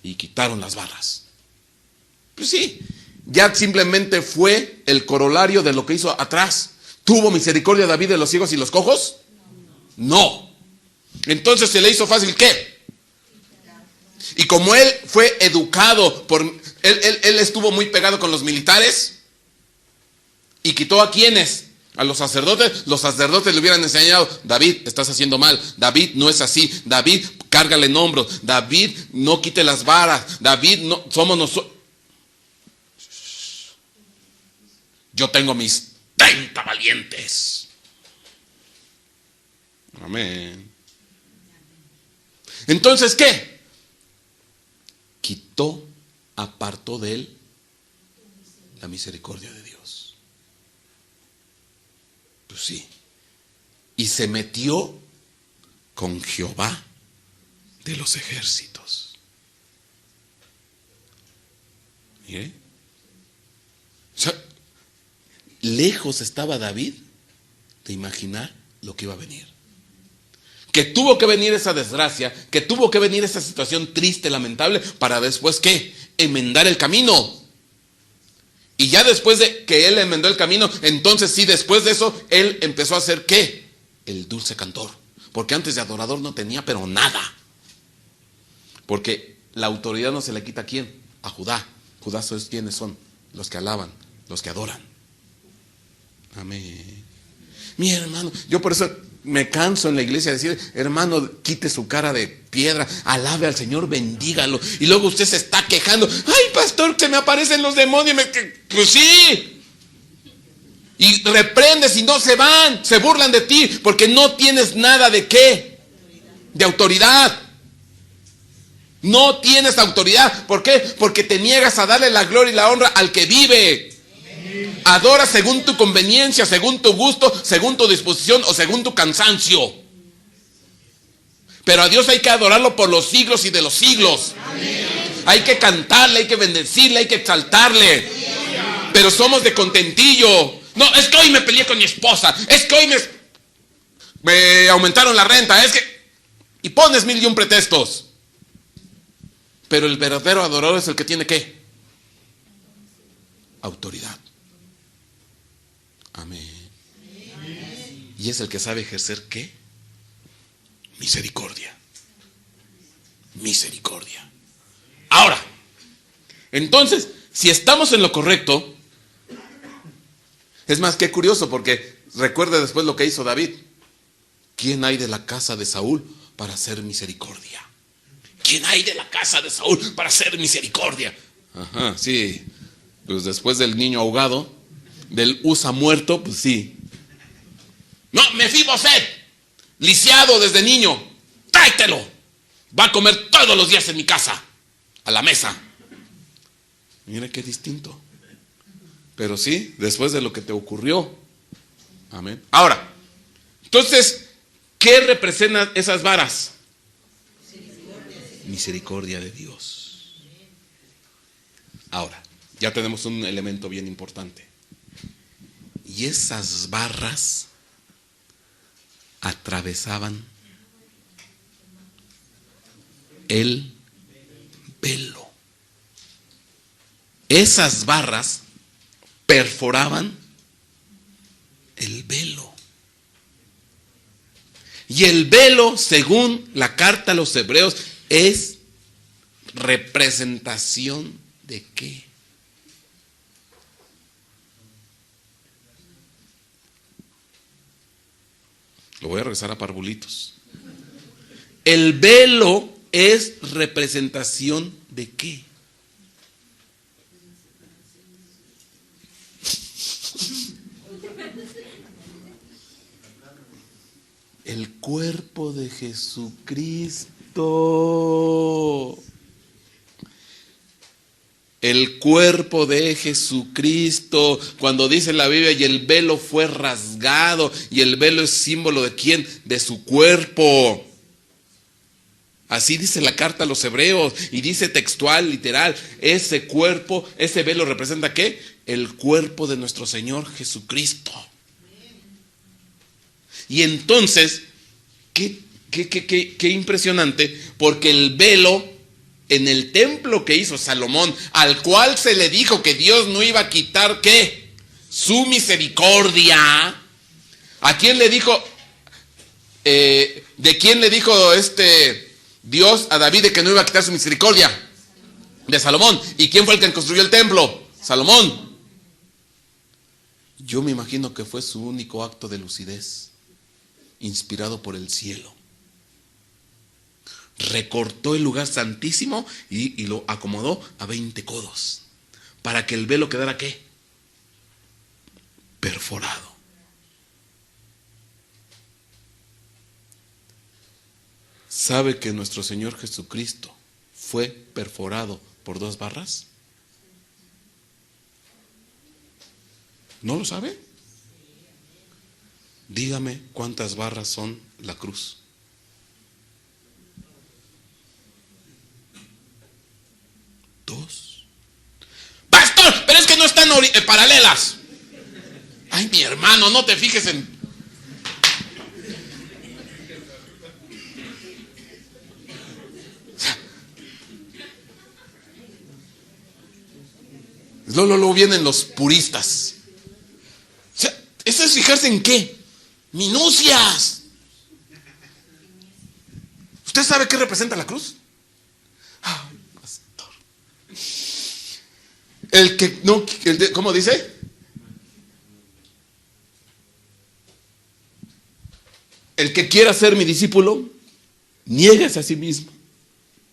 Y quitaron las varas. Pues sí, ya simplemente fue el corolario de lo que hizo atrás. ¿Tuvo misericordia David de los ciegos y los cojos? No. Entonces se le hizo fácil ¿qué? Y como él fue educado él estuvo muy pegado con los militares y quitó ¿a quiénes? A los sacerdotes. Los sacerdotes le hubieran enseñado, David, estás haciendo mal, David, no es así, David, cárgale en hombros, David, no quite las varas, David, no, somos nosotros. Yo tengo mis 30 valientes. Amén. Entonces, ¿qué? Quitó, apartó de él la misericordia de Dios. Pues sí. Y se metió con Jehová de los ejércitos. ¿Mire? O sea, lejos estaba David de imaginar lo que iba a venir. Que tuvo que venir esa desgracia, que tuvo que venir esa situación triste, lamentable, para después, ¿qué? Enmendar el camino. Y ya después de que él enmendó el camino, entonces sí, después de eso, él empezó a hacer, ¿qué? El dulce cantor. Porque antes de adorador no tenía, pero nada. Porque la autoridad no se le quita ¿a quién? A Judá. Judá, ¿quiénes son? Los que alaban, los que adoran. Amén. Mi hermano, yo por eso me canso en la iglesia de decir, hermano, quite su cara de piedra, alabe al Señor, bendígalo. Y luego usted se está quejando, ay pastor, se me aparecen los demonios. Pues sí. Y reprendes y no se van, se burlan de ti, porque no tienes nada de qué, de autoridad. No tienes autoridad. ¿Por qué? Porque te niegas a darle la gloria y la honra al que vive. Adora según tu conveniencia, según tu gusto, según tu disposición o según tu cansancio. Pero a Dios hay que adorarlo por los siglos y de los siglos. Amén. Hay que cantarle, hay que bendecirle, hay que exaltarle. Pero somos de contentillo. No, es que hoy me peleé con mi esposa. Es que hoy me aumentaron la renta. Es que... Y pones 1001 pretextos. Pero el verdadero adorador es el que tiene ¿qué? Autoridad. Amén. Y es el que sabe ejercer ¿qué? Misericordia. Misericordia. Ahora, entonces, si estamos en lo correcto, es más, qué curioso, porque recuerda después lo que hizo David. ¿Quién hay de la casa de Saúl para hacer misericordia? ¿Quién hay de la casa de Saúl para hacer misericordia? Ajá, sí. Pues después del niño ahogado, del Usa muerto, pues sí. No, Mefiboset, lisiado desde niño, tráetelo. Va a comer todos los días en mi casa, a la mesa. Mira qué distinto. Pero sí, después de lo que te ocurrió. Amén. Ahora, entonces, ¿qué representan esas varas? Misericordia de Dios. Ahora, ya tenemos un elemento bien importante. Y esas barras atravesaban el velo. Esas barras perforaban el velo. Y el velo, según la carta a los hebreos, es representación ¿de qué? Lo voy a regresar a parvulitos. El velo es representación ¿de qué? El cuerpo de Jesucristo. El cuerpo de Jesucristo. Cuando dice la Biblia, y el velo fue rasgado, y el velo es símbolo de ¿quién? De su cuerpo. Así dice la carta a los hebreos, y dice textual, literal, ese cuerpo, ese velo representa ¿qué? El cuerpo de nuestro Señor Jesucristo. Y entonces, qué impresionante, porque el velo en el templo que hizo Salomón, al cual se le dijo que Dios no iba a quitar ¿qué? Su misericordia. ¿A quién le dijo? ¿De quién le dijo Dios a David de que no iba a quitar su misericordia? De Salomón. ¿Y quién fue el que construyó el templo? Salomón. Yo me imagino que fue su único acto de lucidez, inspirado por el cielo. Recortó el lugar santísimo y lo acomodó a 20 codos para que el velo quedara ¿qué? Perforado. ¿Sabe que nuestro Señor Jesucristo fue perforado por 2 barras? ¿No lo sabe? Dígame cuántas barras son la cruz. 2. Pastor, pero es que no están paralelas. Ay, mi hermano, no te fijes en... Luego vienen los puristas. O sea, ¿eso es fijarse en qué? Minucias. ¿Usted sabe qué representa la cruz? Ay, pastor. El que no, ¿cómo dice? El que quiera ser mi discípulo, niéguese a sí mismo,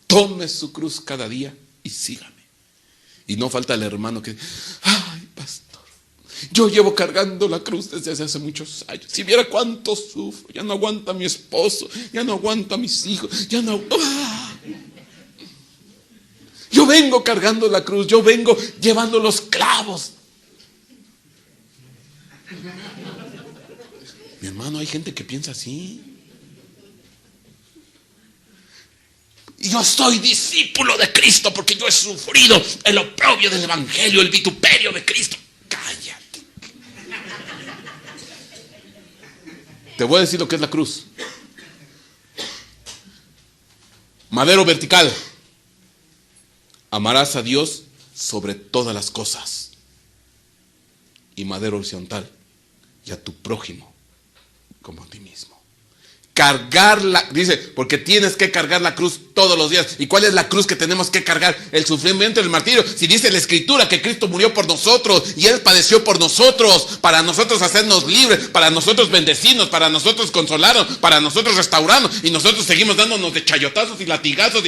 tome su cruz cada día y sígame. Y no falta el hermano que, ay, pastor, yo llevo cargando la cruz desde hace muchos años. Si viera cuánto sufro, ya no aguanta a mi esposo, ya no aguanta a mis hijos, ya no... Yo vengo cargando la cruz, yo vengo llevando los clavos. Mi hermano, hay gente que piensa así. Y yo soy discípulo de Cristo porque yo he sufrido el oprobio del evangelio, el vituperio de Cristo. Cállate. Te voy a decir lo que es la cruz. Madero vertical. Amarás a Dios sobre todas las cosas. Y madero horizontal. Y a tu prójimo como a ti mismo. Cargarla, dice, porque tienes que cargar la cruz todos los días. ¿Y cuál es la cruz que tenemos que cargar? El sufrimiento y el martirio. Si dice la Escritura que Cristo murió por nosotros y Él padeció por nosotros, para nosotros hacernos libres, para nosotros bendecirnos, para nosotros consolarnos, para nosotros restaurarnos, y nosotros seguimos dándonos de chayotazos y latigazos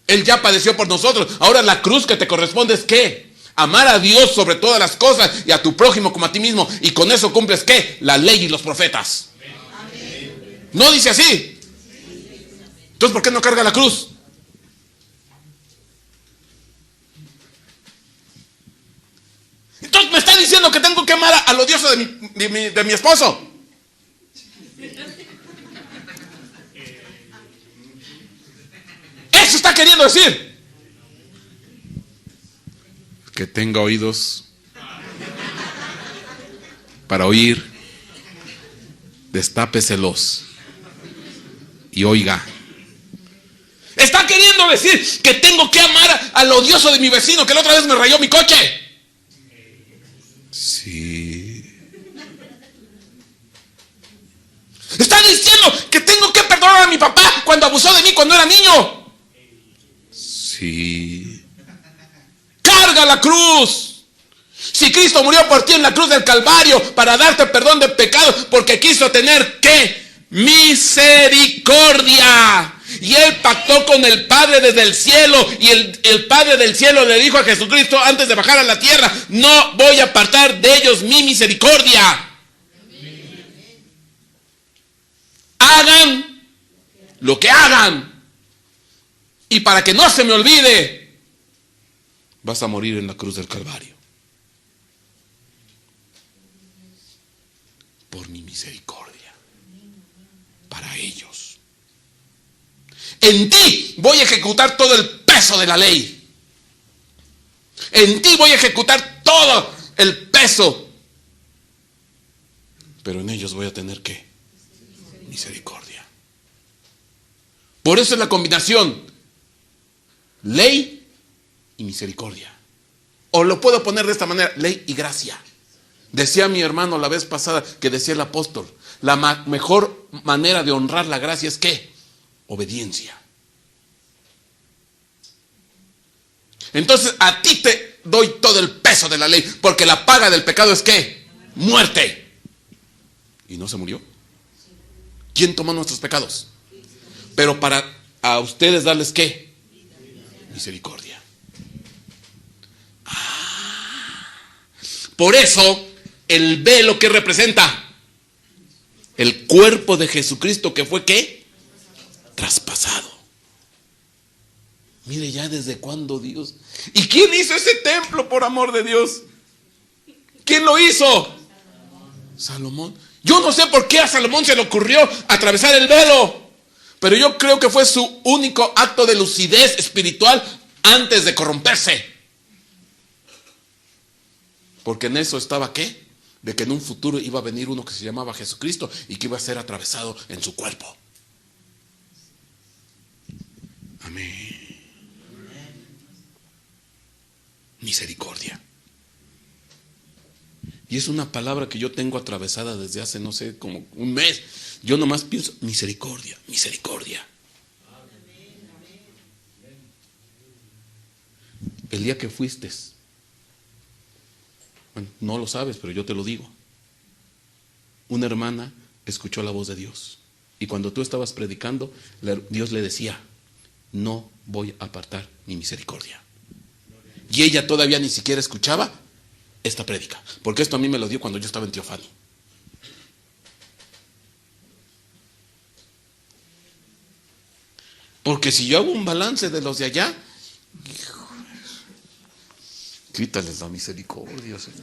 Él ya padeció por nosotros. Ahora la cruz que te corresponde es ¿qué? Amar a Dios sobre todas las cosas y a tu prójimo como a ti mismo. Y con eso cumples ¿qué? La ley y los profetas. Amén. ¿No dice así? Entonces, ¿por qué no carga la cruz? Entonces me está diciendo que tengo que amar al odioso de mi esposo. Eso está queriendo decir. Que tenga oídos para oír, destápeselos y oiga. Está queriendo decir que tengo que amar al odioso de mi vecino que la otra vez me rayó mi coche. Sí. Está diciendo que tengo que perdonar a mi papá cuando abusó de mí cuando era niño. Sí. Carga la cruz. Si Cristo murió por ti en la cruz del Calvario para darte perdón de pecados, porque quiso tener ¿qué? Misericordia. Y Él pactó con el Padre desde el cielo. Y el Padre del cielo le dijo a Jesucristo antes de bajar a la tierra: no voy a apartar de ellos mi misericordia. Hagan lo que hagan. Y para que no se me olvide, vas a morir en la cruz del Calvario. Por mi misericordia. Para ellos. En ti voy a ejecutar todo el peso de la ley. En ti voy a ejecutar todo el peso. Pero en ellos voy a tener ¿qué? Misericordia. Por eso es la combinación. Ley y misericordia. O lo puedo poner de esta manera: ley y gracia. Decía mi hermano la vez pasada, que decía el apóstol, la mejor manera de honrar la gracia es ¿qué? Obediencia. Entonces a ti te doy todo el peso de la ley, porque la paga del pecado es ¿qué? Muerte. ¿Y no se murió? ¿Quién tomó nuestros pecados? Pero para a ustedes darles ¿qué? Misericordia. Por eso el velo que representa el cuerpo de Jesucristo, que fue ¿qué? Traspasado. Mire ya desde cuándo Dios. ¿Y quién hizo ese templo, por amor de Dios? ¿Quién lo hizo? Salomón. Yo no sé por qué a Salomón se le ocurrió atravesar el velo, pero yo creo que fue su único acto de lucidez espiritual antes de corromperse. Porque en eso estaba ¿qué? De que en un futuro iba a venir uno que se llamaba Jesucristo y que iba a ser atravesado en su cuerpo. Amén. Misericordia. Y es una palabra que yo tengo atravesada desde hace, no sé, como un mes. Yo nomás pienso misericordia, misericordia. El día que fuiste, bueno, no lo sabes, pero yo te lo digo. Una hermana escuchó la voz de Dios. Y cuando tú estabas predicando, Dios le decía: no voy a apartar mi misericordia. Y ella todavía ni siquiera escuchaba esta prédica, porque esto a mí me lo dio cuando yo estaba en Teofani. Porque si yo hago un balance de los de allá, quítales la misericordia, Señor.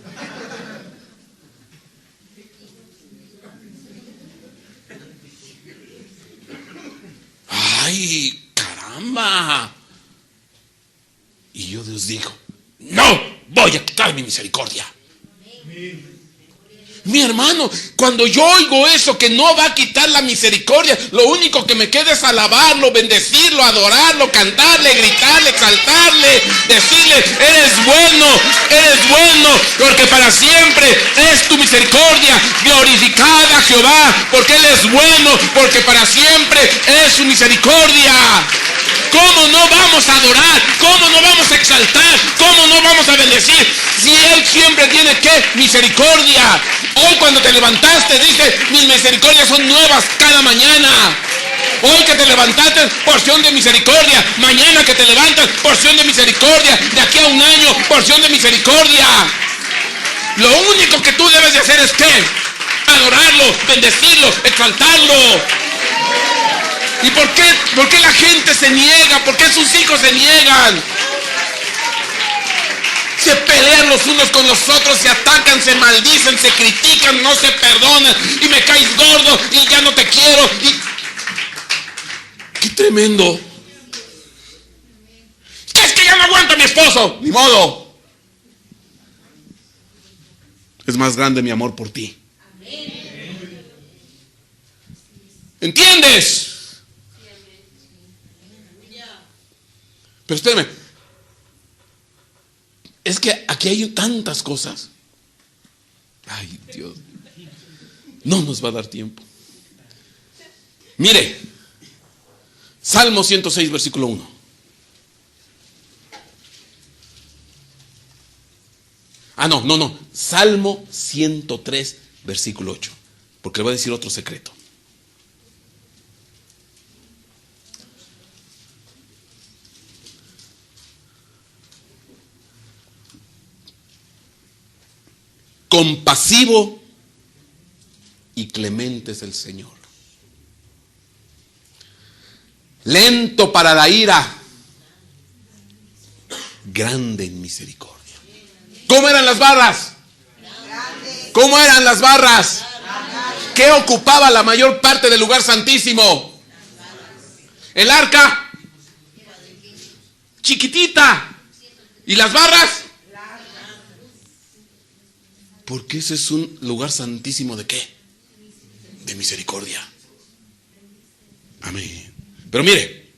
¡Ay, caramba! Y yo Dios dijo: no voy a quitar mi misericordia. Mi hermano, cuando yo oigo eso, que no va a quitar la misericordia, lo único que me queda es alabarlo, bendecirlo, adorarlo, cantarle, gritarle, exaltarle, decirle, eres bueno, porque para siempre es tu misericordia. Glorificada Jehová, porque Él es bueno, porque para siempre es su misericordia. ¿Cómo no vamos a adorar? ¿Cómo no vamos a exaltar? ¿Cómo no vamos a bendecir? Si Él siempre tiene ¿qué? Misericordia. Hoy cuando te levantaste, dice, mis misericordias son nuevas cada mañana. Hoy que te levantaste, porción de misericordia. Mañana que te levantas, porción de misericordia. De aquí a un año, porción de misericordia. Lo único que tú debes de hacer es ¿qué? Adorarlo, bendecirlo, exaltarlo. ¿Y por qué la gente se niega? ¿Por qué sus hijos se niegan? Se pelean los unos con los otros, se atacan, se maldicen, se critican, no se perdonan, y me caes gordo, y ya no te quiero. ¡Qué tremendo! Es que ya no aguanto a mi esposo. Ni modo. Es más grande mi amor por ti. ¿Entiendes? Pero espérame, es que aquí hay tantas cosas. Ay, Dios, no nos va a dar tiempo. Mire, Salmo 106, versículo 1. No, Salmo 103, versículo 8. Porque le voy a decir otro secreto. Compasivo y clemente es el Señor, lento para la ira, grande en misericordia. ¿Cómo eran las barras? ¿Cómo eran las barras? ¿Qué ocupaba la mayor parte del lugar santísimo? El arca, chiquitita. ¿Y las barras? Porque ese es un lugar santísimo ¿de qué? De misericordia. Amén. Pero mire,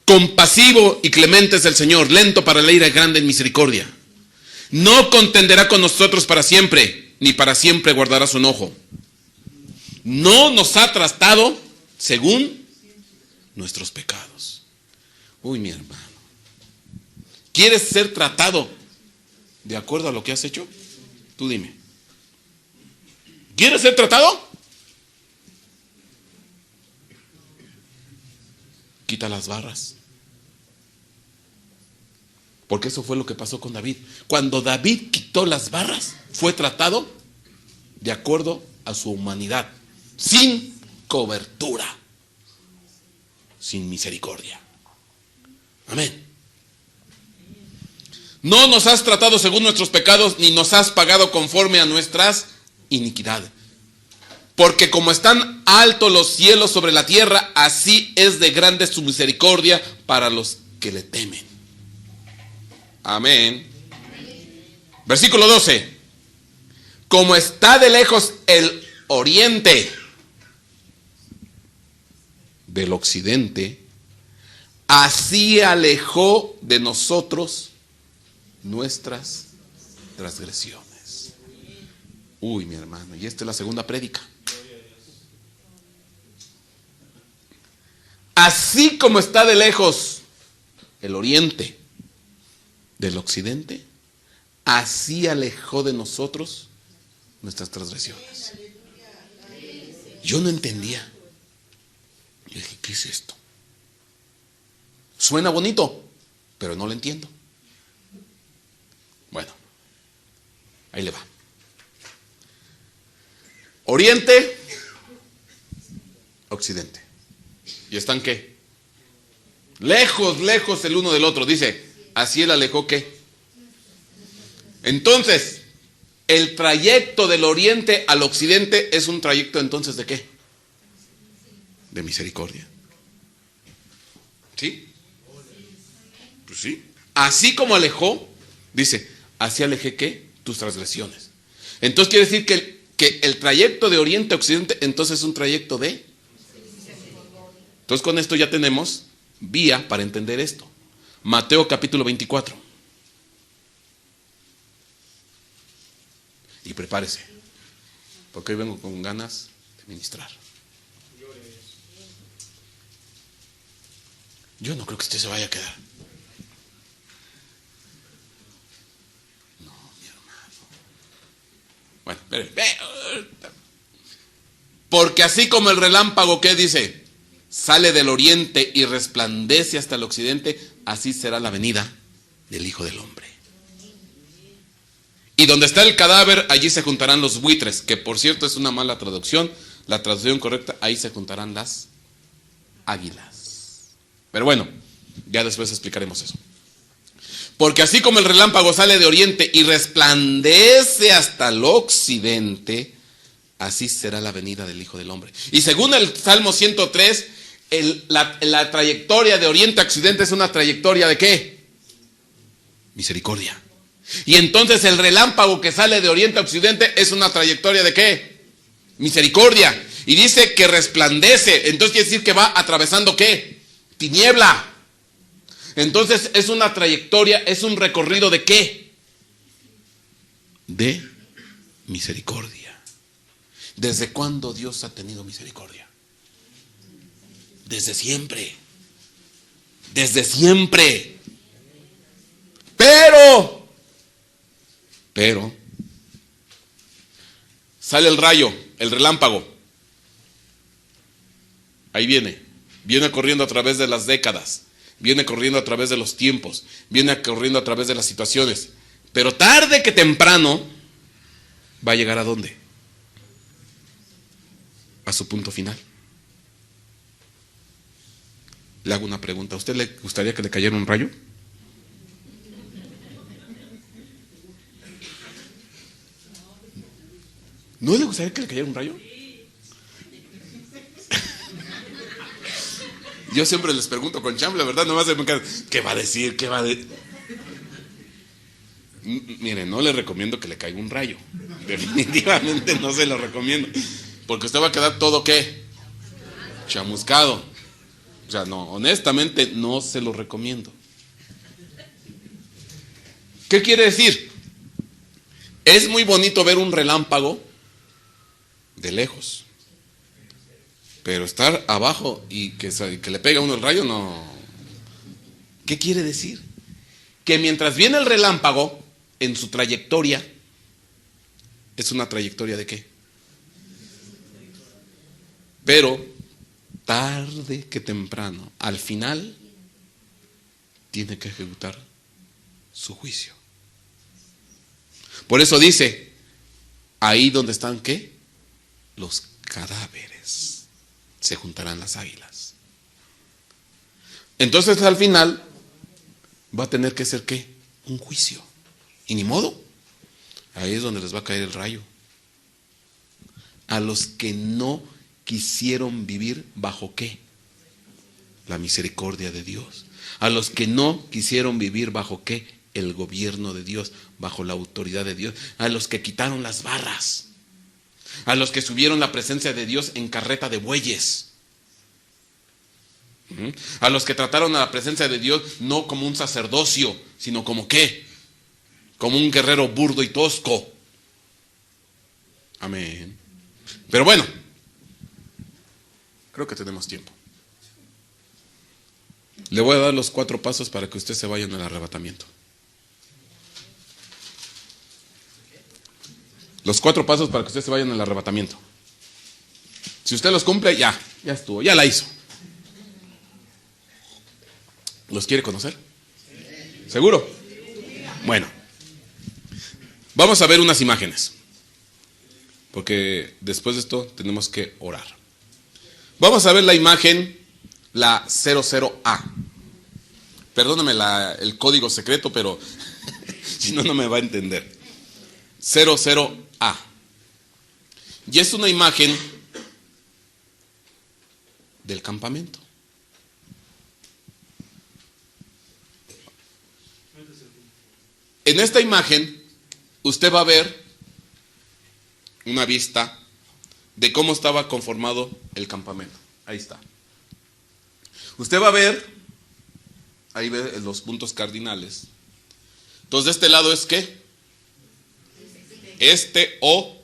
compasivo y clemente es el Señor, lento para la ira y grande en misericordia. No contenderá con nosotros para siempre, ni para siempre guardará su enojo. No nos ha tratado según nuestros pecados. Uy, mi hermano, ¿quieres ser tratado de acuerdo a lo que has hecho? Tú dime. ¿Quieres ser tratado? Quita las barras. Porque eso fue lo que pasó con David. Cuando David quitó las barras, fue tratado de acuerdo a su humanidad, sin cobertura, sin misericordia. Amén. No nos has tratado según nuestros pecados, ni nos has pagado conforme a nuestras iniquidades. Porque como están altos los cielos sobre la tierra, así es de grande su misericordia para los que le temen. Amén. Versículo 12. Como está de lejos el oriente del occidente, así alejó de nosotros nuestras transgresiones. Uy, mi hermano, y esta es la segunda prédica. Así como está de lejos el oriente del occidente, así alejó de nosotros nuestras transgresiones. Yo no entendía. Yo dije, ¿qué es esto? Suena bonito, pero no lo entiendo. Bueno, ahí le va. Oriente, occidente. ¿Y están qué? Lejos, lejos el uno del otro. Dice, así él alejó ¿qué? Entonces, el trayecto del oriente al occidente es un trayecto entonces ¿de qué? De misericordia. ¿Sí? Pues sí. Así como alejó, dice, así alejé ¿qué? Tus transgresiones. Entonces quiere decir que que el trayecto de oriente a occidente entonces es un trayecto de... Entonces con esto ya tenemos vía para entender esto. Mateo capítulo 24. Y prepárese, porque hoy vengo con ganas de ministrar. Yo no creo que usted se vaya a quedar. No, mi hermano. Bueno, espere. Porque así como el relámpago, ¿qué dice? Sale del oriente y resplandece hasta el occidente, así será la venida del Hijo del Hombre. Y donde está el cadáver, allí se juntarán los buitres, que por cierto es una mala traducción. La traducción correcta, ahí se juntarán las águilas. Pero bueno, ya después explicaremos eso. Porque así como el relámpago sale de oriente y resplandece hasta el occidente, así será la venida del Hijo del Hombre. Y según el Salmo 103, la trayectoria de oriente a occidente es una trayectoria ¿de qué? Misericordia. Y entonces el relámpago que sale de oriente a occidente es una trayectoria ¿de qué? Misericordia. Y dice que resplandece. Entonces quiere decir que va atravesando ¿qué? Tiniebla. Entonces es una trayectoria, es un recorrido ¿de qué? De misericordia. ¿Desde cuándo Dios ha tenido misericordia? Desde siempre. Desde siempre. Pero sale el rayo, el relámpago. Ahí viene corriendo a través de las décadas, viene corriendo a través de los tiempos, viene corriendo a través de las situaciones. Pero tarde que temprano va a llegar ¿a dónde? A su punto final. Le hago una pregunta. ¿A usted le gustaría que le cayera un rayo? ¿No le gustaría que le cayera un rayo? Yo siempre les pregunto con chamble, ¿verdad? Nomás se me quedan, ¿qué va a decir? ¿Qué va a decir? Mire, no le recomiendo que le caiga un rayo. Definitivamente no se lo recomiendo. Porque usted va a quedar todo, ¿qué? Chamuscado. O sea, no, honestamente no se lo recomiendo. ¿Qué quiere decir? Es muy bonito ver un relámpago de lejos. Pero estar abajo y que le pegue a uno el rayo, no. ¿Qué quiere decir? Que mientras viene el relámpago, en su trayectoria, ¿es una trayectoria de qué? Pero tarde que temprano, al final, tiene que ejecutar su juicio. Por eso dice, ahí donde están ¿qué? Los cadáveres. Se juntarán las águilas. Entonces al final va a tener que ser ¿qué? Un juicio. Y ni modo. Ahí es donde les va a caer el rayo. A los que no quisieron vivir bajo ¿qué? La misericordia de Dios. A los que no quisieron vivir bajo ¿qué? El gobierno de Dios, bajo la autoridad de Dios. A los que quitaron las barras. A los que subieron la presencia de Dios en carreta de bueyes. A los que trataron a la presencia de Dios no como un sacerdocio, sino como ¿qué? Como un guerrero burdo y tosco. Amén. Pero bueno, creo que tenemos tiempo. Le voy a dar los 4 pasos para que usted se vaya en el arrebatamiento. Los 4 pasos para que usted se vaya en el arrebatamiento. Si usted los cumple, ya estuvo, ya la hizo. ¿Los quiere conocer? ¿Seguro? Bueno, vamos a ver unas imágenes, porque después de esto tenemos que orar. Vamos a ver la imagen, la 00A. Perdóname el código secreto, pero si no, no me va a entender. 00A. Y es una imagen del campamento. En esta imagen usted va a ver una vista de cómo estaba conformado el campamento. Ahí está. Usted va a ver, ahí ve los puntos cardinales. Entonces, de este lado es ¿qué? Este o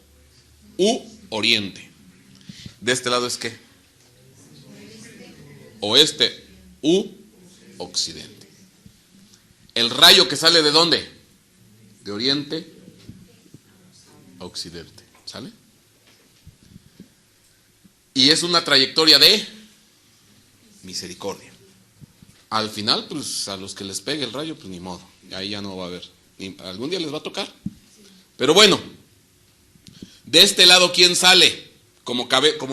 oriente. De este lado es ¿qué? Oeste occidente. El rayo que sale ¿de dónde? De oriente a occidente. ¿Sale? Y es una trayectoria de misericordia. Al final, pues a los que les pegue el rayo, pues ni modo. Ahí ya no va a haber. Algún día les va a tocar. Pero bueno, de este lado, ¿quién sale como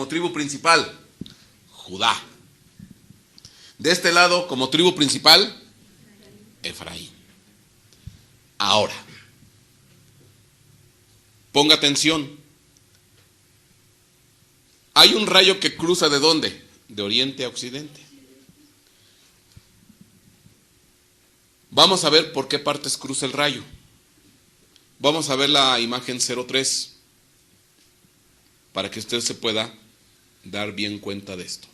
tribu principal? Judá. De este lado, como tribu principal, Efraín. Ahora, ponga atención. Hay un rayo que cruza ¿de dónde? De oriente a occidente. Vamos a ver por qué partes cruza el rayo. Vamos a ver la imagen 03 para que usted se pueda dar bien cuenta de esto.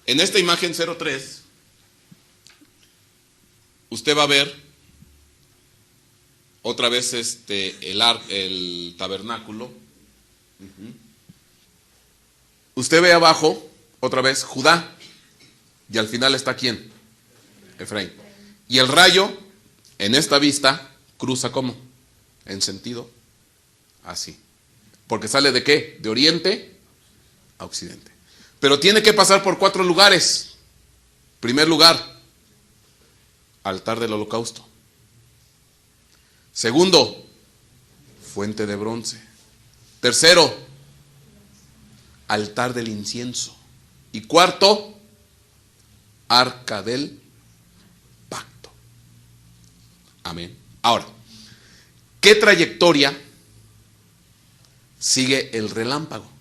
En esta imagen 03, usted va a ver otra vez el tabernáculo. Usted ve abajo, otra vez, Judá. Y al final está ¿quién? Efraín. Y el rayo, en esta vista, cruza ¿cómo? En sentido así. Porque sale ¿de qué? De oriente a occidente. Pero tiene que pasar por 4 lugares. Primer lugar, altar del holocausto. Segundo, fuente de bronce. Tercero, altar del incienso. Y cuarto, arca del pacto. Amén. Ahora, ¿qué trayectoria sigue el relámpago?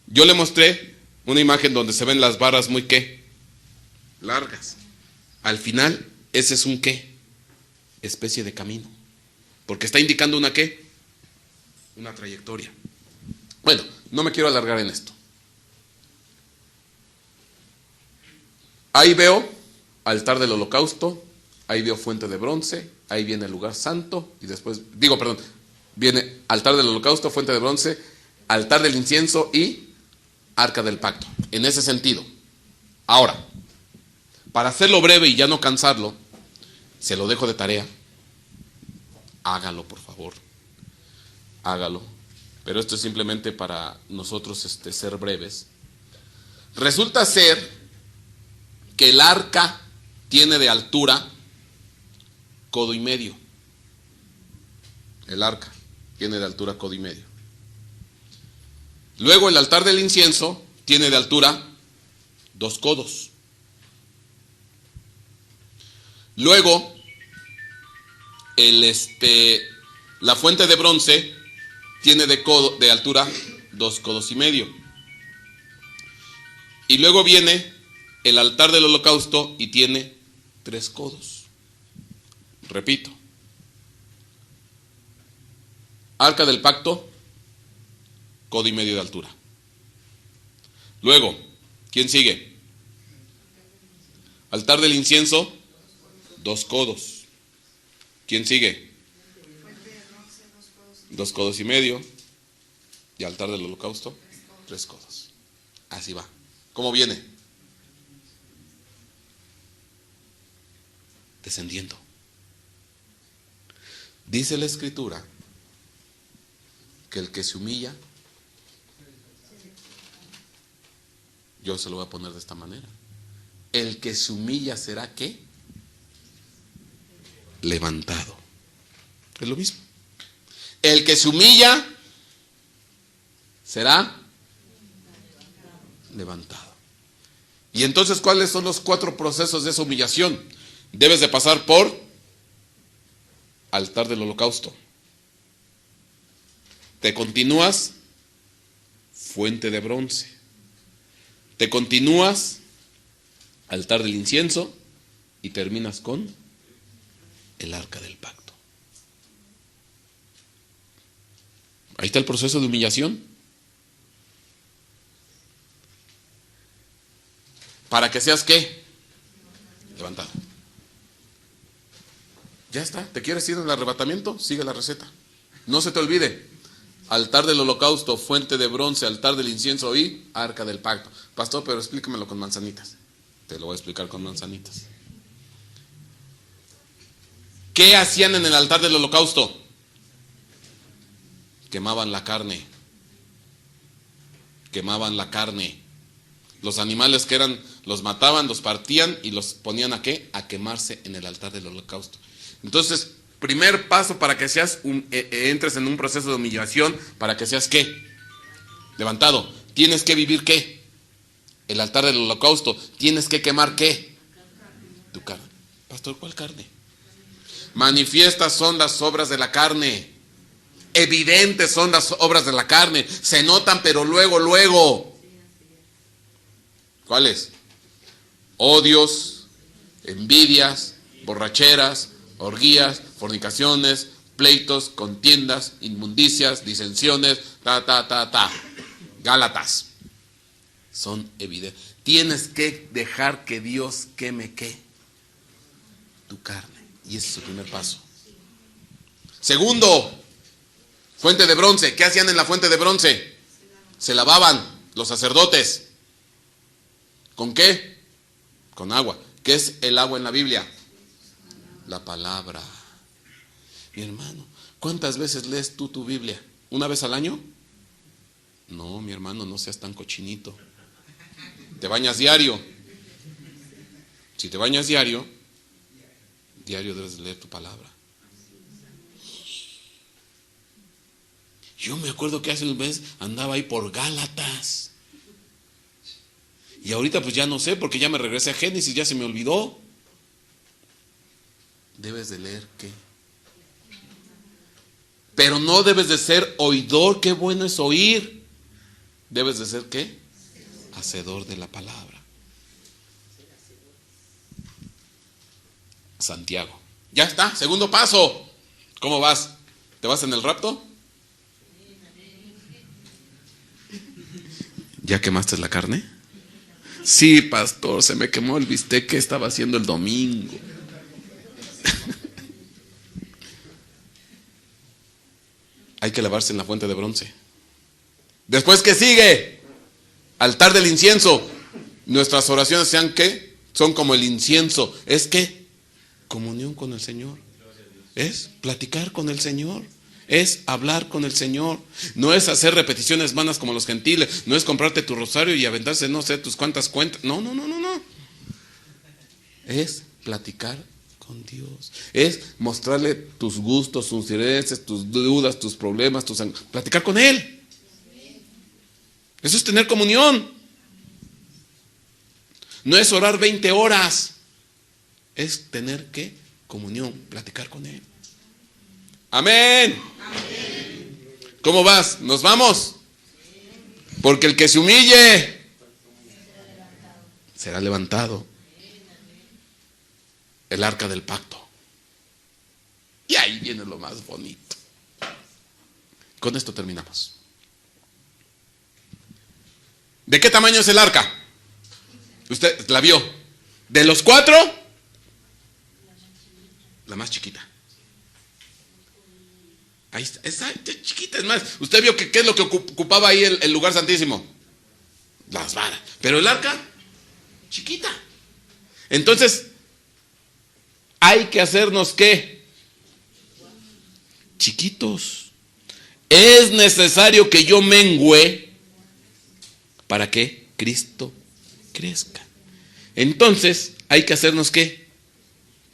Yo le mostré una imagen donde se ven las varas muy ¿qué? Largas. Al final, ese es un ¿qué? Especie de camino. Porque está indicando una ¿qué? Una trayectoria. Bueno, no me quiero alargar en esto. Ahí veo altar del holocausto, ahí veo fuente de bronce, ahí viene el lugar santo, y después, viene altar del holocausto, fuente de bronce, altar del incienso y arca del pacto. En ese sentido. Ahora, para hacerlo breve y ya no cansarlo, se lo dejo de tarea. Hágalo, por favor. Hágalo. Pero esto es simplemente para nosotros ser breves. Resulta ser que el arca tiene de altura codo y medio. El arca tiene de altura codo y medio. Luego el altar del incienso tiene de altura 2 codos. Luego la fuente de bronce tiene de altura 2 codos y medio. Y luego viene el altar del holocausto y tiene 3 codos. Repito. Arca del pacto, codo y medio de altura. Luego, ¿quién sigue? Altar del incienso, 2 codos. ¿Quién sigue? 2 codos y medio. Y altar del holocausto, 3 codos. Así va. ¿Cómo viene? Descendiendo. Dice la Escritura que el que se humilla, yo se lo voy a poner de esta manera. El que se humilla será ¿qué? Levantado. Es lo mismo. El que se humilla será levantado. Y entonces, ¿cuáles son los 4 procesos de esa humillación? Debes de pasar por altar del holocausto. Te continúas fuente de bronce. Te continúas altar del incienso y terminas con el arca del pacto. Ahí está el proceso de humillación. Para que seas ¿qué? Levantado. Ya está. ¿Te quieres ir en el arrebatamiento? Sigue la receta. No se te olvide. Altar del holocausto, fuente de bronce, altar del incienso y arca del pacto. Pastor, pero explícamelo con manzanitas. Te lo voy a explicar con manzanitas. ¿Qué hacían en el altar del holocausto? Quemaban la carne. Quemaban la carne. Los animales que eran, los mataban, los partían y los ponían ¿a qué? A quemarse en el altar del holocausto. Entonces, primer paso para que seas entres en un proceso de humillación, para que seas ¿qué? Levantado. Tienes que vivir ¿qué? El altar del holocausto. Tienes que quemar ¿qué? Tu carne. Pastor, ¿cuál carne? Manifiestas son las obras de la carne. Evidentes son las obras de la carne. Se notan, pero luego. ¿Cuáles? Odios, envidias, borracheras, orgías, fornicaciones, pleitos, contiendas, inmundicias, disensiones, Gálatas. Son evidentes. Tienes que dejar que Dios queme ¿qué? Tu carne. Y ese es el primer paso. Segundo, fuente de bronce. ¿Qué hacían en la fuente de bronce? Se lavaban los sacerdotes. ¿Con qué? Con agua. ¿Qué es el agua en la Biblia? La palabra. Mi hermano, ¿cuántas veces lees tú tu Biblia? ¿Una vez al año? No, mi hermano, no seas tan cochinito. ¿Te bañas diario? Si te bañas diario debes de leer tu palabra. Yo me acuerdo que hace un mes andaba ahí por Gálatas. Y ahorita pues ya no sé, porque ya me regresé a Génesis, ya se me olvidó. Debes de leer ¿qué? Pero no debes de ser oidor, qué bueno es oír. Debes de ser ¿qué? Hacedor de la palabra. Santiago. Ya está, segundo paso. ¿Cómo vas? ¿Te vas en el rapto? ¿Ya quemaste la carne? Sí, pastor, se me quemó el bistec que estaba haciendo el domingo. Hay que lavarse en la fuente de bronce. Después, ¿qué sigue? Altar del incienso. Nuestras oraciones sean ¿qué? Son como el incienso. ¿Es qué? Comunión con el Señor. Es platicar con el Señor. Es hablar con el Señor. No es hacer repeticiones vanas como los gentiles. No es comprarte tu rosario y aventarse no sé tus cuantas cuentas. No. Es platicar con Dios. Es mostrarle tus gustos, tus intereses, tus dudas, tus problemas, platicar con Él. Eso es tener comunión. No es orar 20 horas. Es tener ¿qué? Comunión, platicar con Él. Amén. ¿Cómo vas? ¿Nos vamos? Porque el que se humille será levantado. El arca del pacto. Y ahí viene lo más bonito. Con esto terminamos. ¿De qué tamaño es el arca? Usted la vio. De los 4, la más chiquita. Ahí está, esa chiquita. Es más, usted vio que qué es lo que ocupaba ahí el lugar santísimo. Las varas. Pero el arca, chiquita. Entonces, hay que hacernos ¿qué? Chiquitos. Es necesario que yo mengüe para que Cristo crezca. Entonces, hay que hacernos ¿qué?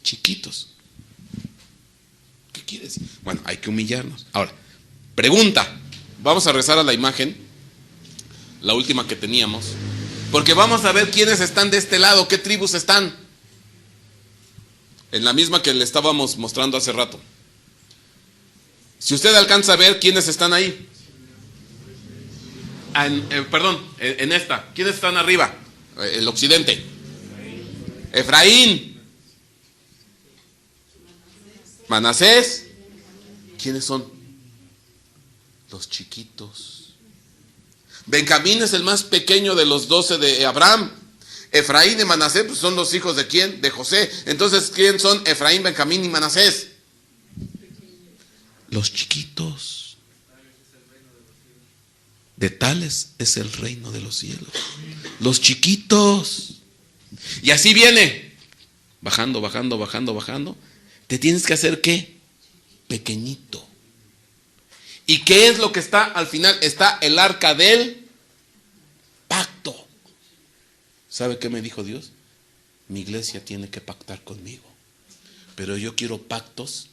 Chiquitos. ¿Qué quiere decir? Bueno, hay que humillarnos. Ahora, pregunta. Vamos a rezar a la imagen, la última que teníamos, porque vamos a ver quiénes están de este lado, qué tribus están. En la misma que le estábamos mostrando hace rato. Si usted alcanza a ver quiénes están ahí. En esta. ¿Quiénes están arriba? El occidente. Efraín. Manasés. ¿Quiénes son? Los chiquitos. Benjamín es el más pequeño de los 12 de Abraham. Efraín y Manasés pues son los hijos de ¿quién? De José. Entonces, ¿quién son Efraín, Benjamín y Manasés? Los chiquitos. De tales es el reino de los cielos. Los chiquitos. Y así viene. Bajando, bajando, bajando, bajando. Te tienes que hacer ¿qué? Pequeñito. ¿Y qué es lo que está al final? Está el arca del pacto. ¿Sabe qué me dijo Dios? Mi iglesia tiene que pactar conmigo. Pero yo quiero pactos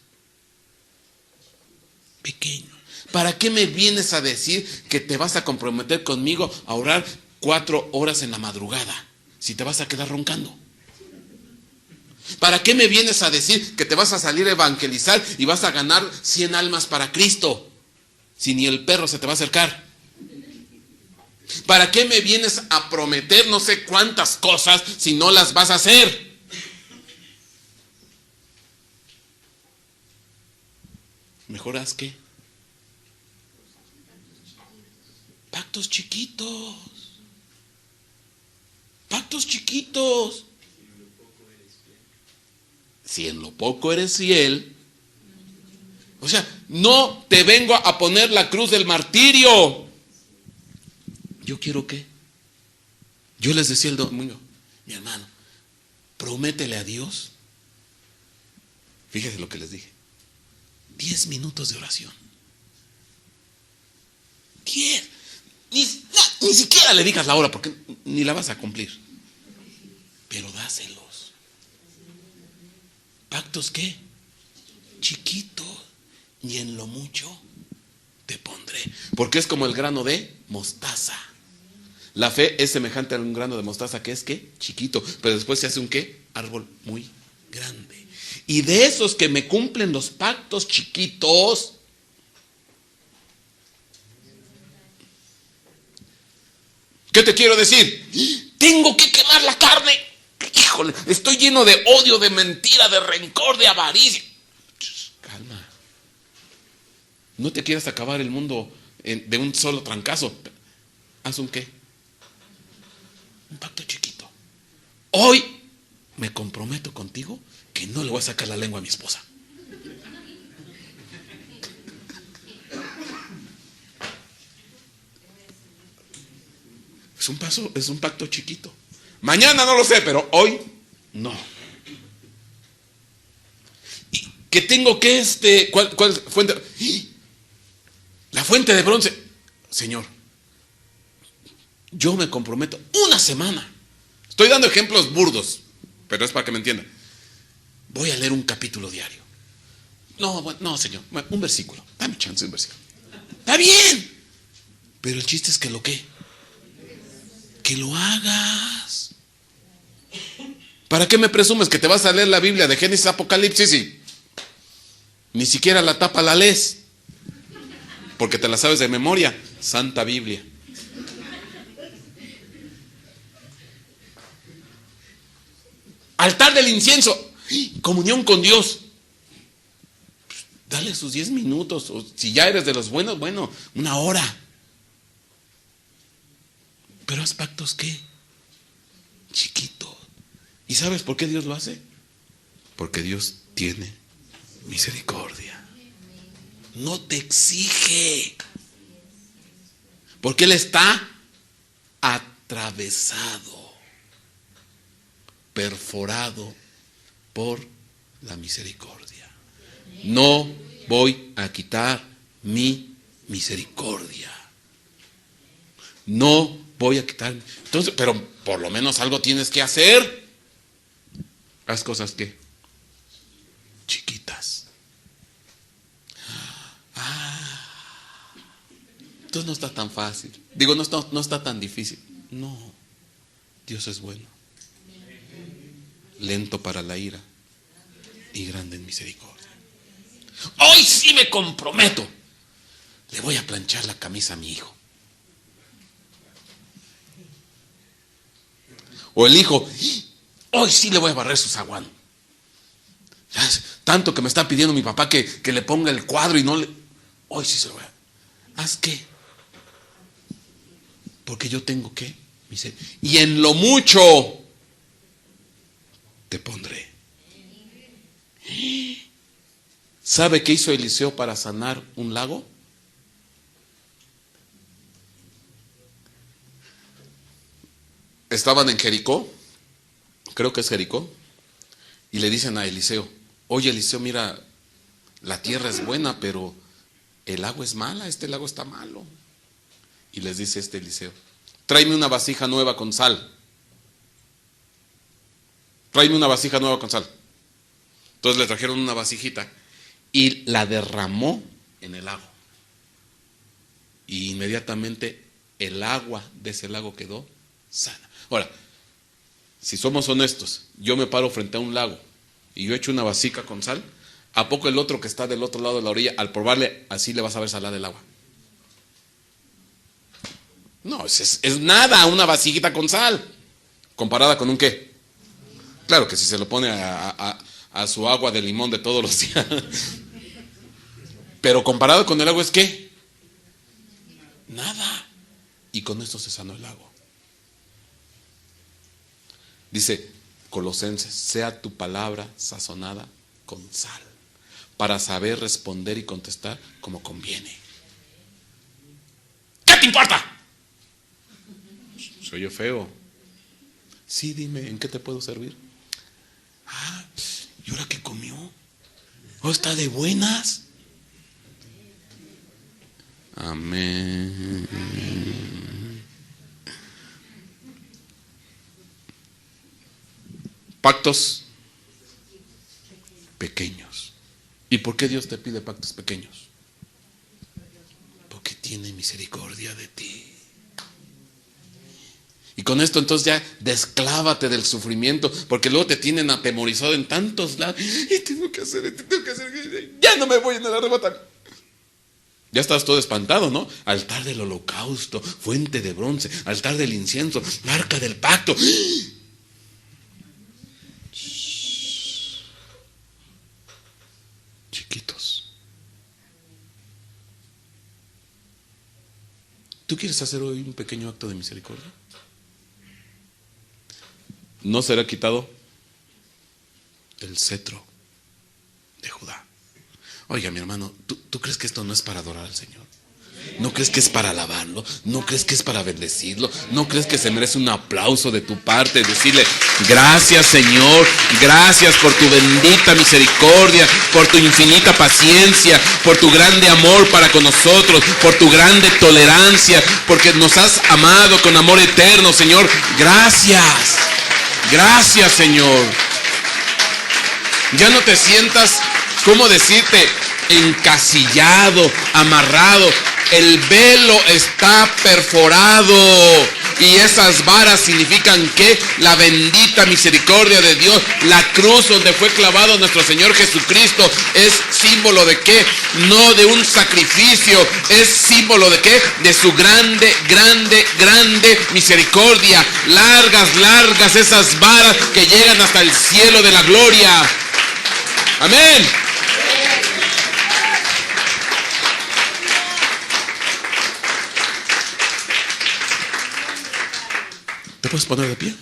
pequeños. ¿Para qué me vienes a decir que te vas a comprometer conmigo a orar 4 horas en la madrugada si te vas a quedar roncando? ¿Para qué me vienes a decir que te vas a salir a evangelizar y vas a ganar 100 almas para Cristo si ni el perro se te va a acercar? ¿Para qué me vienes a prometer no sé cuántas cosas si no las vas a hacer? Mejor haz ¿qué? Pactos chiquitos. Pactos chiquitos. Si en lo poco eres fiel. O sea, no te vengo a poner la cruz del martirio. ¿Yo quiero qué? Yo les decía el domingo, mi hermano, prométele a Dios. Fíjese lo que les dije. 10 minutos de oración. 10. Ni siquiera le digas la hora porque ni la vas a cumplir. Pero dáselos. ¿Pactos qué? Chiquitos. Y en lo mucho te pondré. Porque es como el grano de mostaza. La fe es semejante a un grano de mostaza que es ¿qué? Chiquito. Pero después se hace un ¿qué? Árbol muy grande. Y de esos que me cumplen los pactos chiquitos, ¿qué te quiero decir? Tengo que quemar la carne. Híjole, estoy lleno de odio, de mentira, de rencor, de avaricia. Calma. No te quieras acabar el mundo de un solo trancazo. Haz un ¿qué? Un pacto chiquito. Hoy me comprometo contigo que no le voy a sacar la lengua a mi esposa. Es un pacto chiquito. Mañana no lo sé, pero hoy no. ¿Y qué tengo que ¿Cuál fuente? La fuente de bronce. Señor, yo me comprometo una semana. Estoy dando ejemplos burdos, pero es para que me entiendan. Voy a leer un capítulo diario. No, Señor, un versículo. Dame chance, un versículo. Está bien. Pero el chiste es que lo que lo hagas. ¿Para qué me presumes que te vas a leer la Biblia de Génesis a Apocalipsis y ni siquiera la tapa la lees? Porque te la sabes de memoria. Santa Biblia. Altar del incienso. Comunión con Dios. Dale sus 10 minutos. O si ya eres de los buenos, bueno, 1 hora. Pero haz pactos ¿qué? Chiquitos. ¿Y sabes por qué Dios lo hace? Porque Dios tiene misericordia. No te exige. Porque Él está atravesado, perforado por la misericordia. No voy a quitar mi misericordia. No voy a quitar. Entonces, pero por lo menos algo tienes que hacer. Haz cosas que chiquitas. Entonces no está tan fácil. Digo, no está tan difícil. No. Dios es bueno. Lento para la ira y grande en misericordia. Hoy sí me comprometo. Le voy a planchar la camisa a mi hijo. O el hijo, hoy sí le voy a barrer su zaguán. Tanto que me está pidiendo mi papá que le ponga el cuadro y no le... Hoy sí se lo voy a... ¿Haz qué? Porque yo tengo que misericordia. Y en lo mucho te pondré. ¿Sabe qué hizo Eliseo para sanar un lago? Estaban en Jericó, creo que es Jericó, y le dicen a Eliseo: oye Eliseo, mira, la tierra es buena, pero el agua es mala, este lago está malo. Y les dice Eliseo: tráeme una vasija nueva con sal. Tráeme una vasija nueva con sal. Entonces le trajeron una vasijita y la derramó en el lago. Y inmediatamente el agua de ese lago quedó sana. Ahora, si somos honestos, yo me paro frente a un lago y yo echo una vasija con sal, ¿a poco el otro que está del otro lado de la orilla, al probarle, así le vas a ver salada el agua? No, es nada, una vasijita con sal. ¿Comparada con un qué? Claro que si se lo pone a su agua de limón de todos los días. Pero comparado con el agua, ¿es qué? Nada. Y con esto se sanó el lago. Dice Colosenses: sea tu palabra sazonada con sal, para saber responder y contestar como conviene. ¿Qué te importa? Soy yo feo. Sí, dime, ¿en qué te puedo servir? Ah, ¿y ahora qué comió? ¿Oh, está de buenas? Amén. Pactos pequeños. ¿Y por qué Dios te pide pactos pequeños? Porque tiene misericordia de ti. Y con esto entonces ya desclávate del sufrimiento, porque luego te tienen atemorizado en tantos lados. Y tengo que hacer, ya no me voy en el arrebatar. Ya estás todo espantado, ¿no? Altar del holocausto, fuente de bronce, altar del incienso, arca del pacto. Chiquitos. ¿Tú quieres hacer hoy un pequeño acto de misericordia? No será quitado el cetro de Judá. Oiga, mi hermano, ¿tú crees que esto no es para adorar al Señor? ¿No crees que es para alabarlo? ¿No crees que es para bendecirlo? ¿No crees que se merece un aplauso de tu parte? Decirle: gracias, Señor, gracias por tu bendita misericordia, por tu infinita paciencia, por tu grande amor para con nosotros, por tu grande tolerancia, porque nos has amado con amor eterno, Señor. Gracias. Gracias, Señor. Ya no te sientas, ¿cómo decirte?, encasillado, amarrado. El velo está perforado y esas varas significan que la bendita misericordia de Dios, la cruz donde fue clavado nuestro Señor Jesucristo, es símbolo de qué? No de un sacrificio, es símbolo de qué? De su grande, grande, grande misericordia. Largas, largas esas varas que llegan hasta el cielo de la gloria. Amén. ¿Te puedes poner de pie?